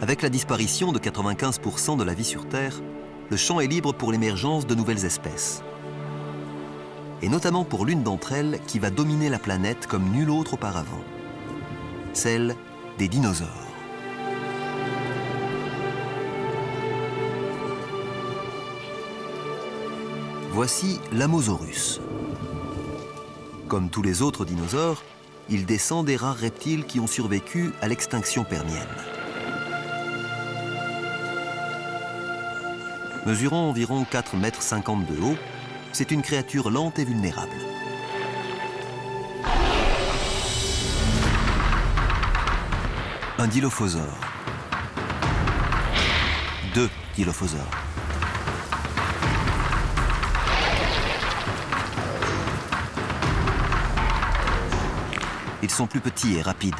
Avec la disparition de 95% de la vie sur Terre, le champ est libre pour l'émergence de nouvelles espèces. Et notamment pour l'une d'entre elles qui va dominer la planète comme nulle autre auparavant. Celle des dinosaures. Voici l'Amosaurus. Comme tous les autres dinosaures, il descend des rares reptiles qui ont survécu à l'extinction permienne. Mesurant environ 4,50 m de haut, c'est une créature lente et vulnérable. Un dilophosaure. 2 dilophosaures. Ils sont plus petits et rapides.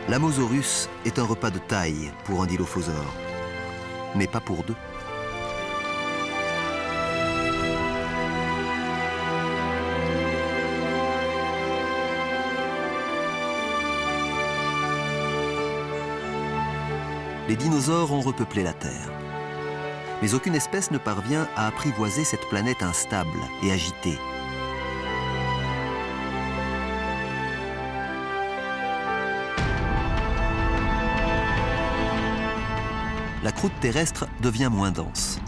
L'Amosaurus est un repas de taille pour un dilophosaure, mais pas pour deux. Les dinosaures ont repeuplé la Terre. Mais aucune espèce ne parvient à apprivoiser cette planète instable et agitée. La croûte terrestre devient moins dense.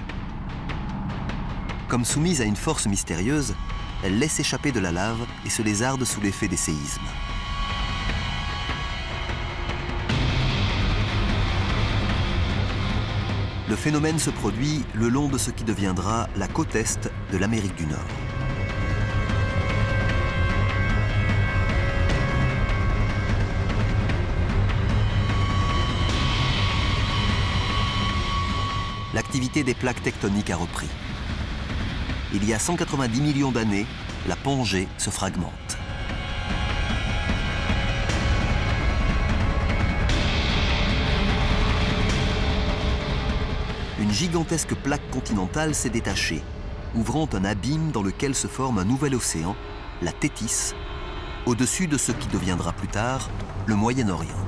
Comme soumise à une force mystérieuse, elle laisse échapper de la lave et se lézarde sous l'effet des séismes. Le phénomène se produit le long de ce qui deviendra la côte est de l'Amérique du Nord. L'activité des plaques tectoniques a repris. Il y a 190 millions d'années, la Pangée se fragmente. Une gigantesque plaque continentale s'est détachée, ouvrant un abîme dans lequel se forme un nouvel océan, la Thétis, au-dessus de ce qui deviendra plus tard le Moyen-Orient.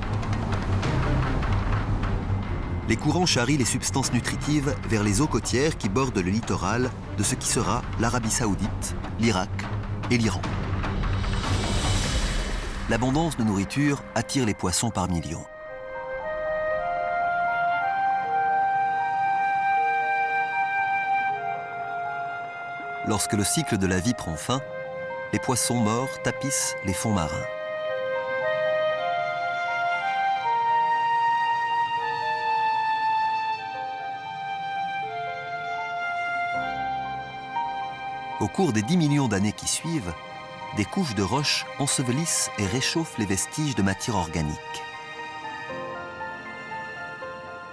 Les courants charrient les substances nutritives vers les eaux côtières qui bordent le littoral de ce qui sera l'Arabie Saoudite, l'Irak et l'Iran. L'abondance de nourriture attire les poissons par millions. Lorsque le cycle de la vie prend fin, les poissons morts tapissent les fonds marins. Au cours des 10 millions d'années qui suivent, des couches de roches ensevelissent et réchauffent les vestiges de matière organique.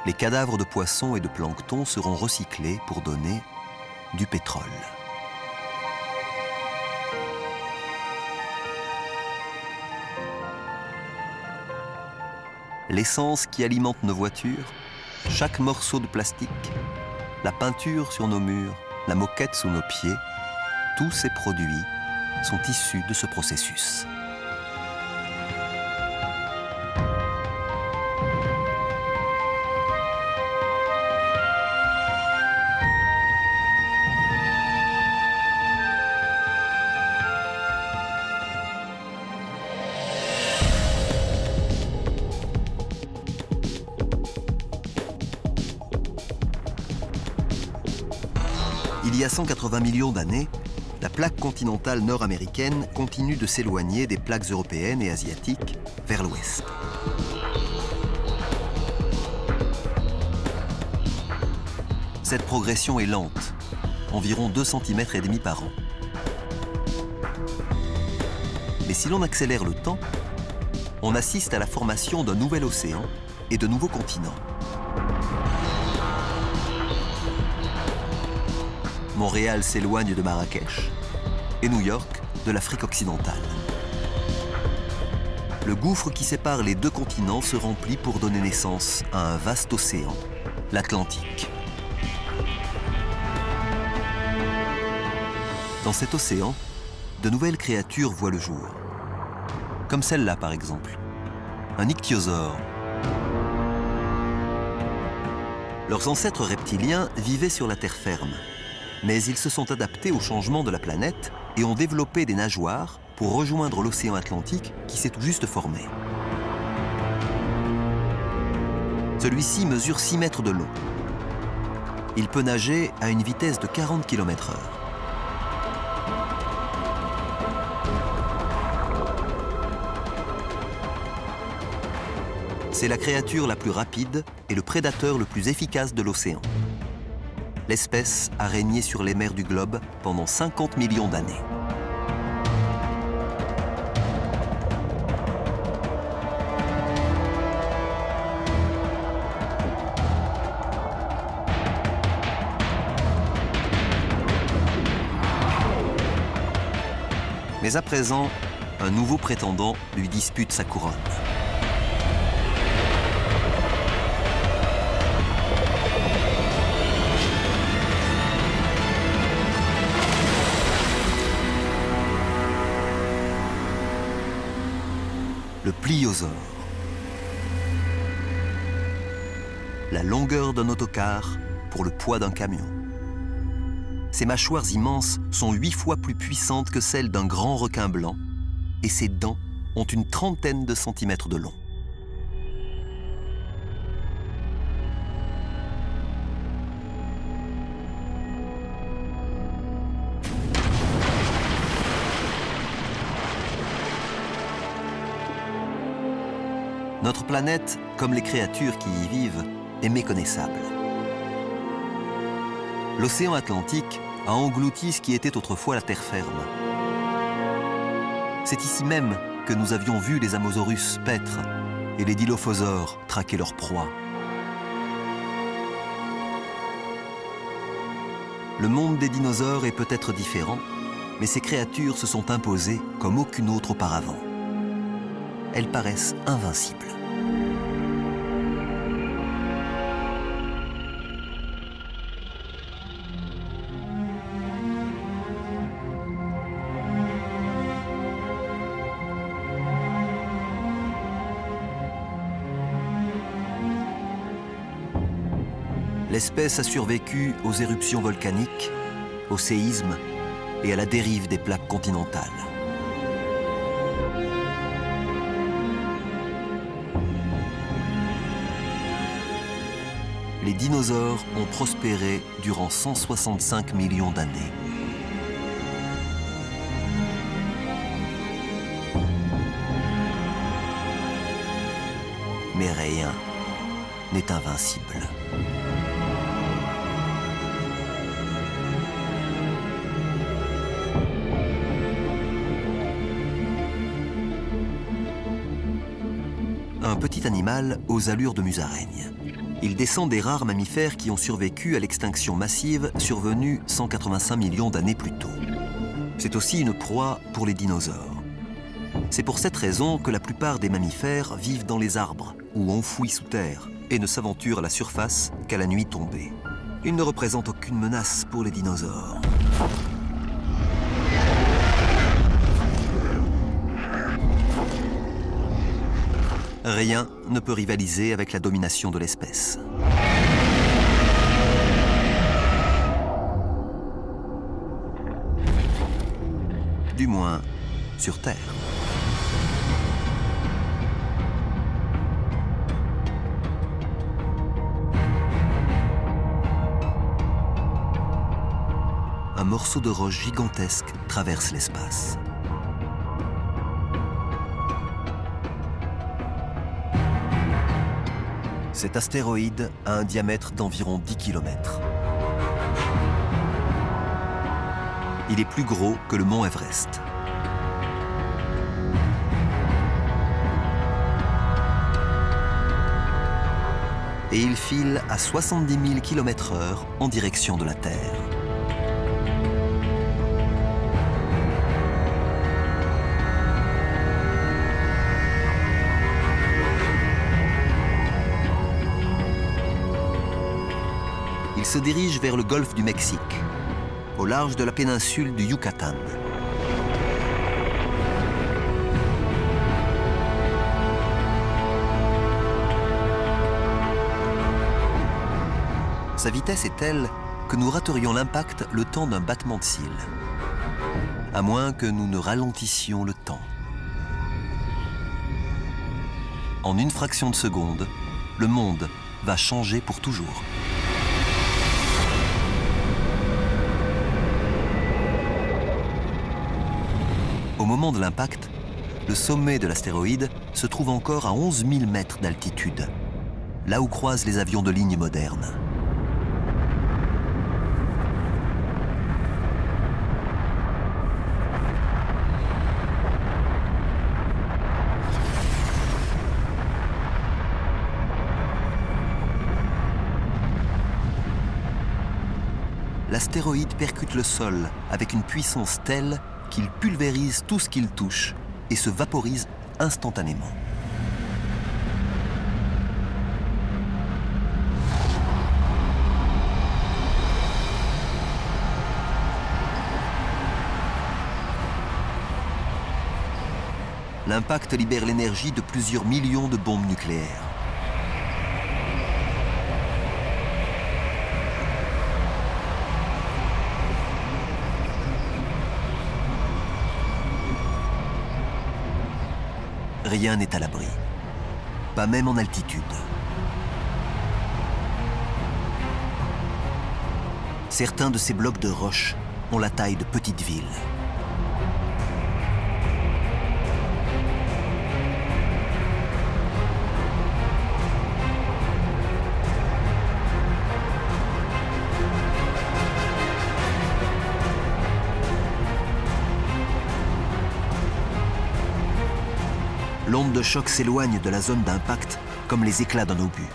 Les cadavres de poissons et de plancton seront recyclés pour donner du pétrole. l'essence qui alimente nos voitures, chaque morceau de plastique, la peinture sur nos murs, la moquette sous nos pieds, tous ces produits sont issus de ce processus. Il y a 180 millions d'années, la plaque continentale nord-américaine continue de s'éloigner des plaques européennes et asiatiques vers l'ouest. Cette progression est lente, environ 2,5 cm par an. Mais si l'on accélère le temps, on assiste à la formation d'un nouvel océan et de nouveaux continents. Montréal s'éloigne de Marrakech et New York de l'Afrique occidentale. Le gouffre qui sépare les deux continents se remplit pour donner naissance à un vaste océan, l'Atlantique. Dans cet océan, de nouvelles créatures voient le jour. Comme celle-là, par exemple, un ichthyosaure. Leurs ancêtres reptiliens vivaient sur la terre ferme. Mais ils se sont adaptés au changement de la planète et ont développé des nageoires pour rejoindre l'océan Atlantique qui s'est tout juste formé. Celui-ci mesure 6 mètres de long. Il peut nager à une vitesse de 40 km/h. C'est la créature la plus rapide et le prédateur le plus efficace de l'océan. L'espèce a régné sur les mers du globe pendant 50 millions d'années. Mais à présent, un nouveau prétendant lui dispute sa couronne. Le pliosaure. La longueur d'un autocar pour le poids d'un camion. Ses mâchoires immenses sont 8 fois plus puissantes que celles d'un grand requin blanc et ses dents ont une 30aine de centimètres de long. Notre planète, comme les créatures qui y vivent, est méconnaissable. L'océan Atlantique a englouti ce qui était autrefois la terre ferme. C'est ici même que nous avions vu les Amosaurus paître et les Dilophosaures traquer leur proie. Le monde des dinosaures est peut-être différent, mais ces créatures se sont imposées comme aucune autre auparavant. Elles paraissent invincibles. L'espèce a survécu aux éruptions volcaniques, aux séismes et à la dérive des plaques continentales. Les dinosaures ont prospéré durant 165 millions d'années. Mais rien n'est invincible. Un petit animal aux allures de musaraigne. Il descend des rares mammifères qui ont survécu à l'extinction massive survenue 185 millions d'années plus tôt. C'est aussi une proie pour les dinosaures. C'est pour cette raison que la plupart des mammifères vivent dans les arbres ou enfouis sous terre et ne s'aventurent à la surface qu'à la nuit tombée. Ils ne représentent aucune menace pour les dinosaures. Rien ne peut rivaliser avec la domination de l'espèce. Du moins, sur Terre. Un morceau de roche gigantesque traverse l'espace. Cet astéroïde a un diamètre d'environ 10 km. Il est plus gros que le mont Everest. Et il file à 70 000 km/h en direction de la Terre. Il se dirige vers le golfe du Mexique, au large de la péninsule du Yucatan. Sa vitesse est telle que nous raterions l'impact le temps d'un battement de cils, à moins que nous ne ralentissions le temps. En une fraction de seconde, le monde va changer pour toujours. Au moment de l'impact, le sommet de l'astéroïde se trouve encore à 11 000 mètres d'altitude, là où croisent les avions de ligne modernes. L'astéroïde percute le sol avec une puissance telle qu'il pulvérise tout ce qu'il touche et se vaporise instantanément. L'impact libère l'énergie de plusieurs millions de bombes nucléaires. Rien n'est à l'abri, pas même en altitude. Certains de ces blocs de roche ont la taille de petites villes. L'onde de choc s'éloigne de la zone d'impact comme les éclats d'un obus.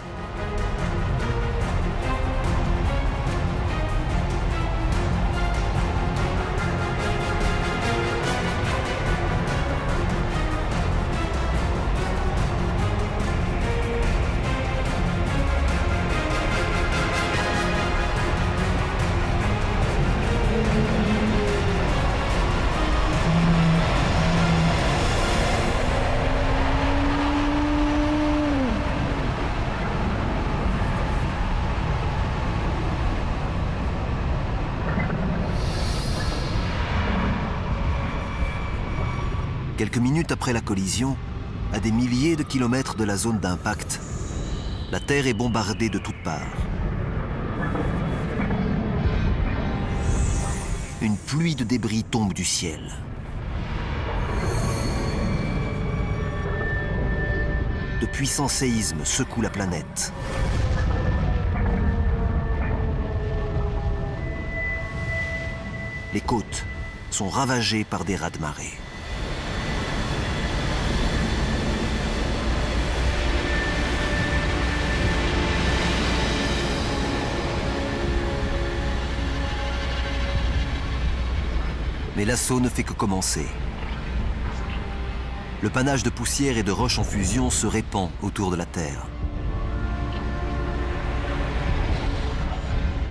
Quelques minutes après la collision, à des milliers de kilomètres de la zone d'impact, la Terre est bombardée de toutes parts. Une pluie de débris tombe du ciel. De puissants séismes secouent la planète. Les côtes sont ravagées par des raz-de-marée. Mais l'assaut ne fait que commencer. Le panache de poussière et de roches en fusion se répand autour de la Terre.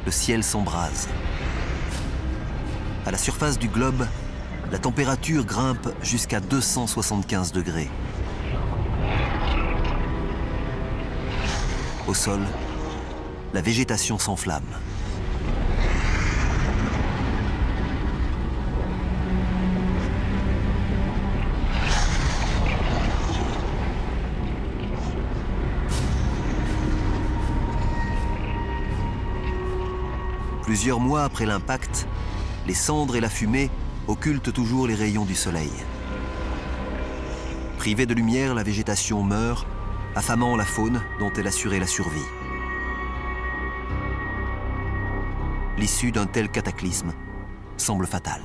Le ciel s'embrase. À la surface du globe, la température grimpe jusqu'à 275 degrés. Au sol, la végétation s'enflamme. Plusieurs mois après l'impact, les cendres et la fumée occultent toujours les rayons du soleil. Privée de lumière, la végétation meurt, affamant la faune dont elle assurait la survie. L'issue d'un tel cataclysme semble fatale.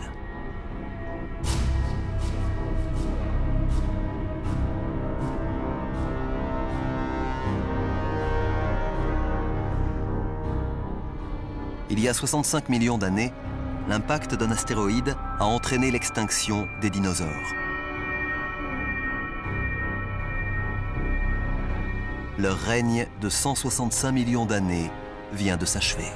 Il y a 65 millions d'années, l'impact d'un astéroïde a entraîné l'extinction des dinosaures. Leur règne de 165 millions d'années vient de s'achever.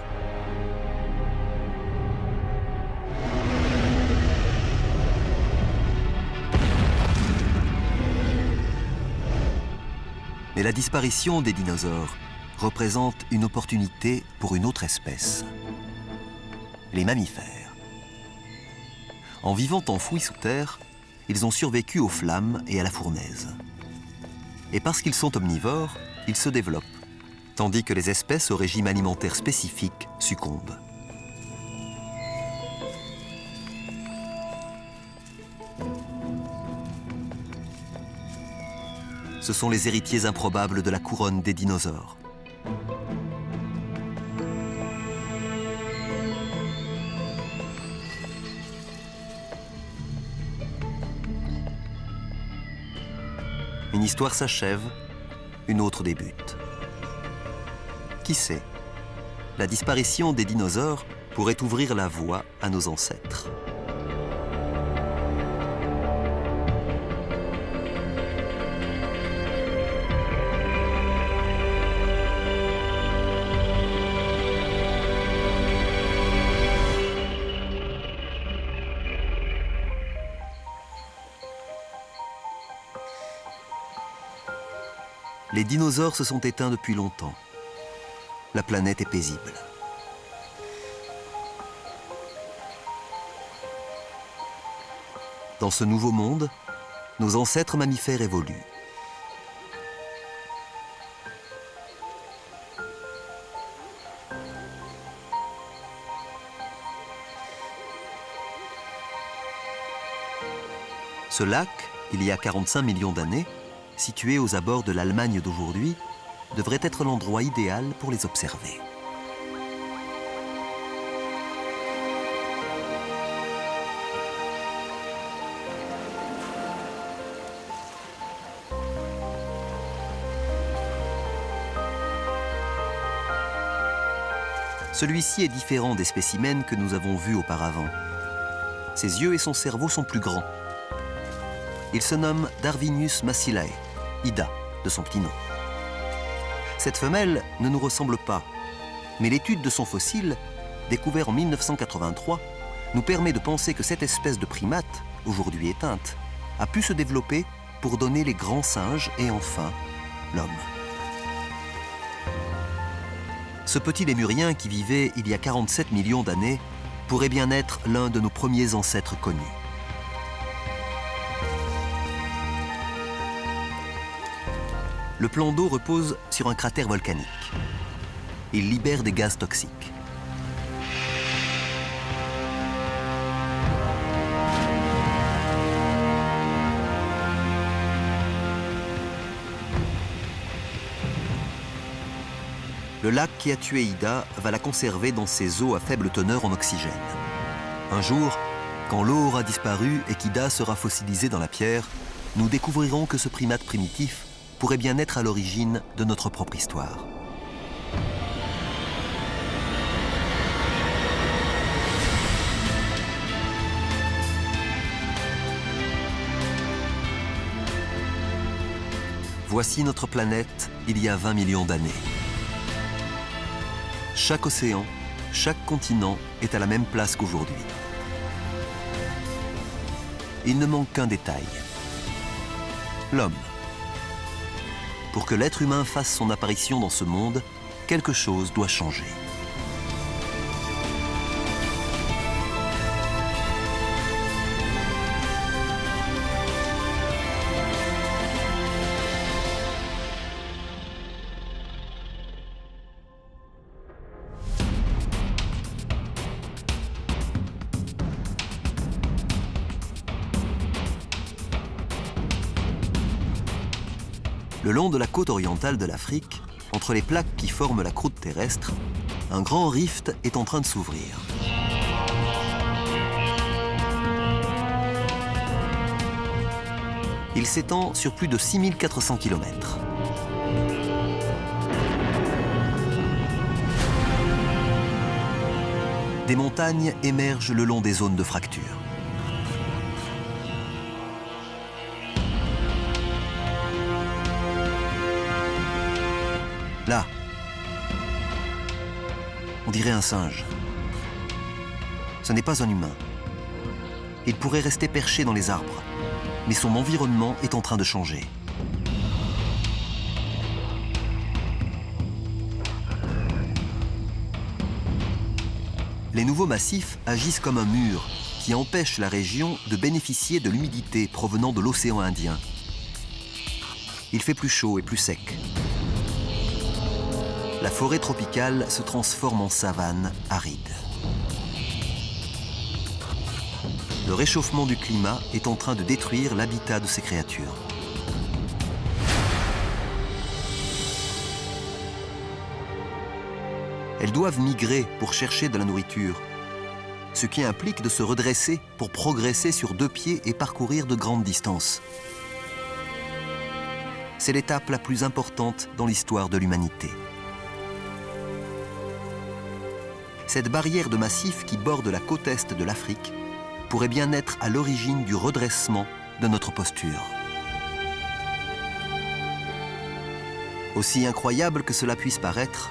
Mais la disparition des dinosaures représente une opportunité pour une autre espèce, les mammifères. En vivant enfouis sous terre, ils ont survécu aux flammes et à la fournaise. Et parce qu'ils sont omnivores, ils se développent, tandis que les espèces au régime alimentaire spécifique succombent. Ce sont les héritiers improbables de la couronne des dinosaures. Une histoire s'achève, une autre débute. Qui sait, la disparition des dinosaures pourrait ouvrir la voie à nos ancêtres. Les dinosaures se sont éteints depuis longtemps. La planète est paisible. Dans ce nouveau monde, nos ancêtres mammifères évoluent. Ce lac, il y a 45 millions d'années, situé aux abords de l'Allemagne d'aujourd'hui, devrait être l'endroit idéal pour les observer. Celui-ci est différent des spécimens que nous avons vus auparavant. Ses yeux et son cerveau sont plus grands. Il se nomme Darwinius massilae, Ida, de son petit nom. Cette femelle ne nous ressemble pas, mais l'étude de son fossile, découvert en 1983, nous permet de penser que cette espèce de primate, aujourd'hui éteinte, a pu se développer pour donner les grands singes et enfin l'homme. Ce petit lémurien qui vivait il y a 47 millions d'années pourrait bien être l'un de nos premiers ancêtres connus. Le plan d'eau repose sur un cratère volcanique. Il libère des gaz toxiques. Le lac qui a tué Ida va la conserver dans ses eaux à faible teneur en oxygène. Un jour, quand l'eau aura disparu et qu'Ida sera fossilisée dans la pierre, nous découvrirons que ce primate primitif pourrait bien être à l'origine de notre propre histoire. Voici notre planète il y a 20 millions d'années. Chaque océan, chaque continent est à la même place qu'aujourd'hui. Il ne manque qu'un détail. L'homme. Pour que l'être humain fasse son apparition dans ce monde, quelque chose doit changer. Le long de la côte orientale de l'Afrique, entre les plaques qui forment la croûte terrestre, un grand rift est en train de s'ouvrir. Il s'étend sur plus de 6400 km. Des montagnes émergent le long des zones de fracture. Là, on dirait un singe. Ce n'est pas un humain. Il pourrait rester perché dans les arbres, mais son environnement est en train de changer. Les nouveaux massifs agissent comme un mur qui empêche la région de bénéficier de l'humidité provenant de l'océan Indien. Il fait plus chaud et plus sec. La forêt tropicale se transforme en savane aride. Le réchauffement du climat est en train de détruire l'habitat de ces créatures. Elles doivent migrer pour chercher de la nourriture, ce qui implique de se redresser pour progresser sur deux pieds et parcourir de grandes distances. C'est l'étape la plus importante dans l'histoire de l'humanité. Cette barrière de massifs qui borde la côte est de l'Afrique pourrait bien être à l'origine du redressement de notre posture. Aussi incroyable que cela puisse paraître,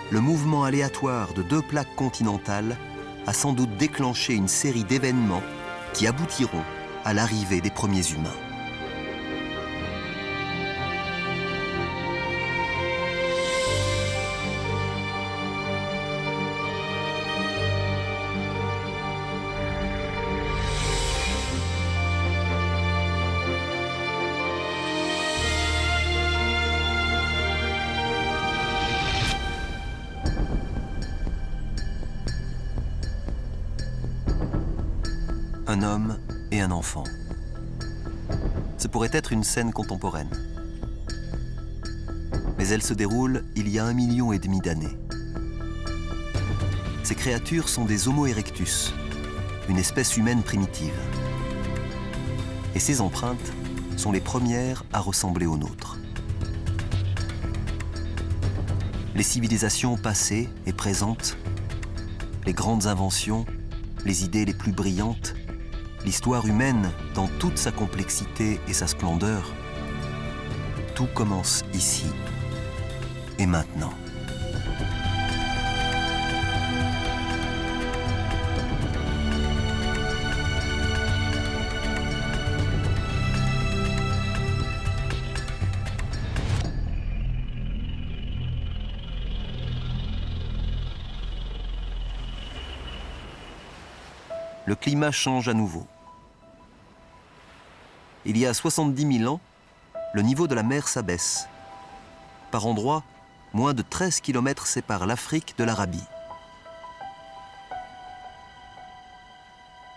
le mouvement aléatoire de deux plaques continentales a sans doute déclenché une série d'événements qui aboutiront à l'arrivée des premiers humains. Un homme et un enfant. Ce pourrait être une scène contemporaine. Mais elle se déroule il y a 1,5 million d'années. Ces créatures sont des Homo erectus, une espèce humaine primitive. Et ces empreintes sont les premières à ressembler aux nôtres. Les civilisations passées et présentes, les grandes inventions, les idées les plus brillantes, l'histoire humaine dans toute sa complexité et sa splendeur, tout commence ici et maintenant. Le climat change à nouveau. Il y a 70 000 ans, le niveau de la mer s'abaisse. Par endroits, moins de 13 km séparent l'Afrique de l'Arabie.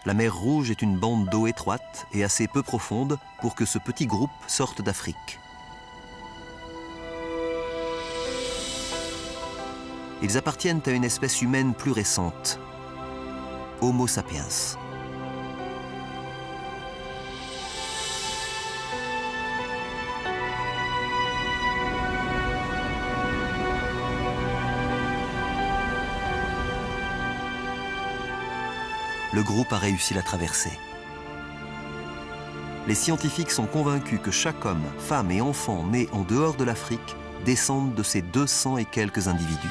La mer Rouge est une bande d'eau étroite et assez peu profonde pour que ce petit groupe sorte d'Afrique. Ils appartiennent à une espèce humaine plus récente, Homo sapiens. Le groupe a réussi la traversée. les scientifiques sont convaincus que chaque homme, femme et enfant né en dehors de l'Afrique descendent de ces 200 et quelques individus.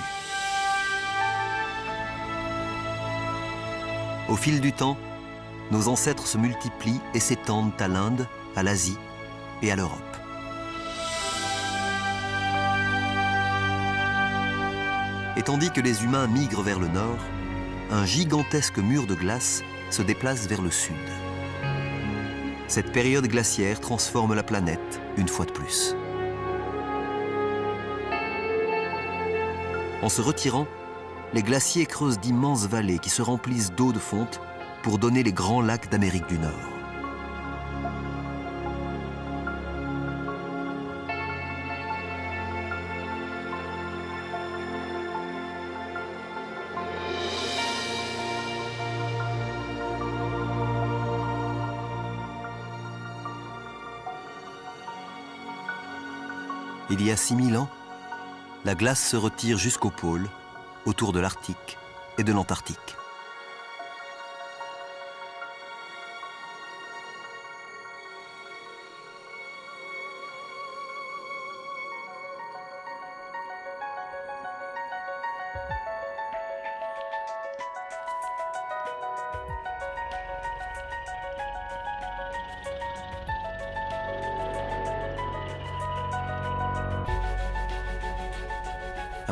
Au fil du temps, nos ancêtres se multiplient et s'étendent à l'Inde, à l'Asie et à l'Europe. Et tandis que les humains migrent vers le nord, un gigantesque mur de glace se déplace vers le sud. Cette période glaciaire transforme la planète une fois de plus. En se retirant, les glaciers creusent d'immenses vallées qui se remplissent d'eau de fonte pour donner les grands lacs d'Amérique du Nord. Il y a 6000 ans, la glace se retire jusqu'au pôle, autour de l'Arctique et de l'Antarctique.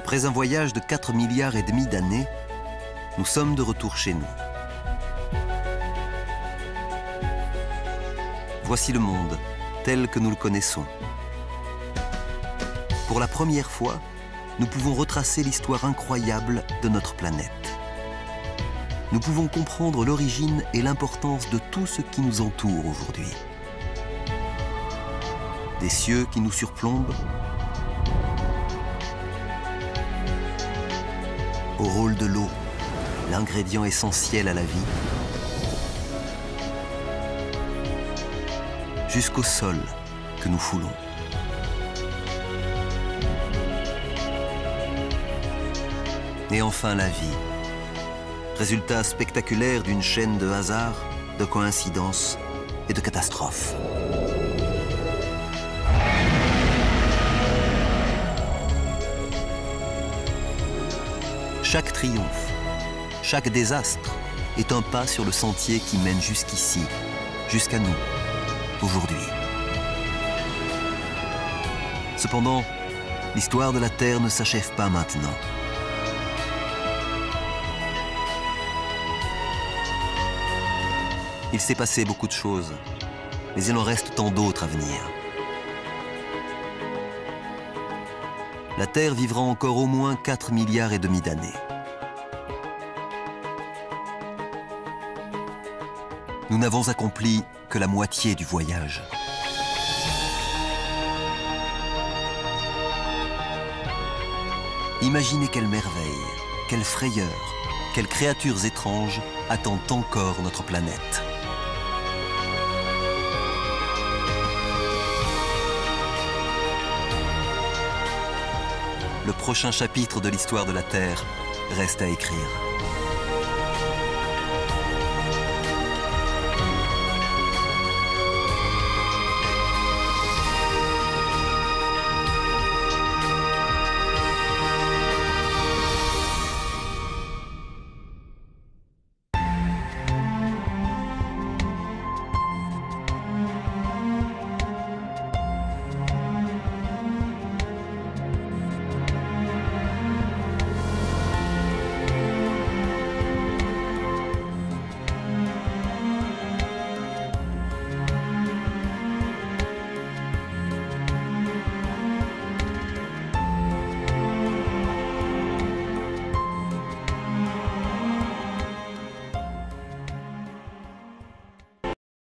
Après un voyage de 4,5 milliards d'années, nous sommes de retour chez nous. Voici le monde tel que nous le connaissons. Pour la première fois, nous pouvons retracer l'histoire incroyable de notre planète. Nous pouvons comprendre l'origine et l'importance de tout ce qui nous entoure aujourd'hui. Des cieux qui nous surplombent, au rôle de l'eau, l'ingrédient essentiel à la vie, jusqu'au sol que nous foulons. Et enfin la vie, résultat spectaculaire d'une chaîne de hasards, de coïncidences et de catastrophes. Chaque triomphe, chaque désastre est un pas sur le sentier qui mène jusqu'ici, jusqu'à nous, aujourd'hui. Cependant, l'histoire de la Terre ne s'achève pas maintenant. Il s'est passé beaucoup de choses, mais il en reste tant d'autres à venir. La Terre vivra encore au moins 4,5 milliards d'années. Nous n'avons accompli que la moitié du voyage. Imaginez quelle merveille, quelle frayeur, quelles créatures étranges attendent encore notre planète. Le prochain chapitre de l'histoire de la Terre reste à écrire.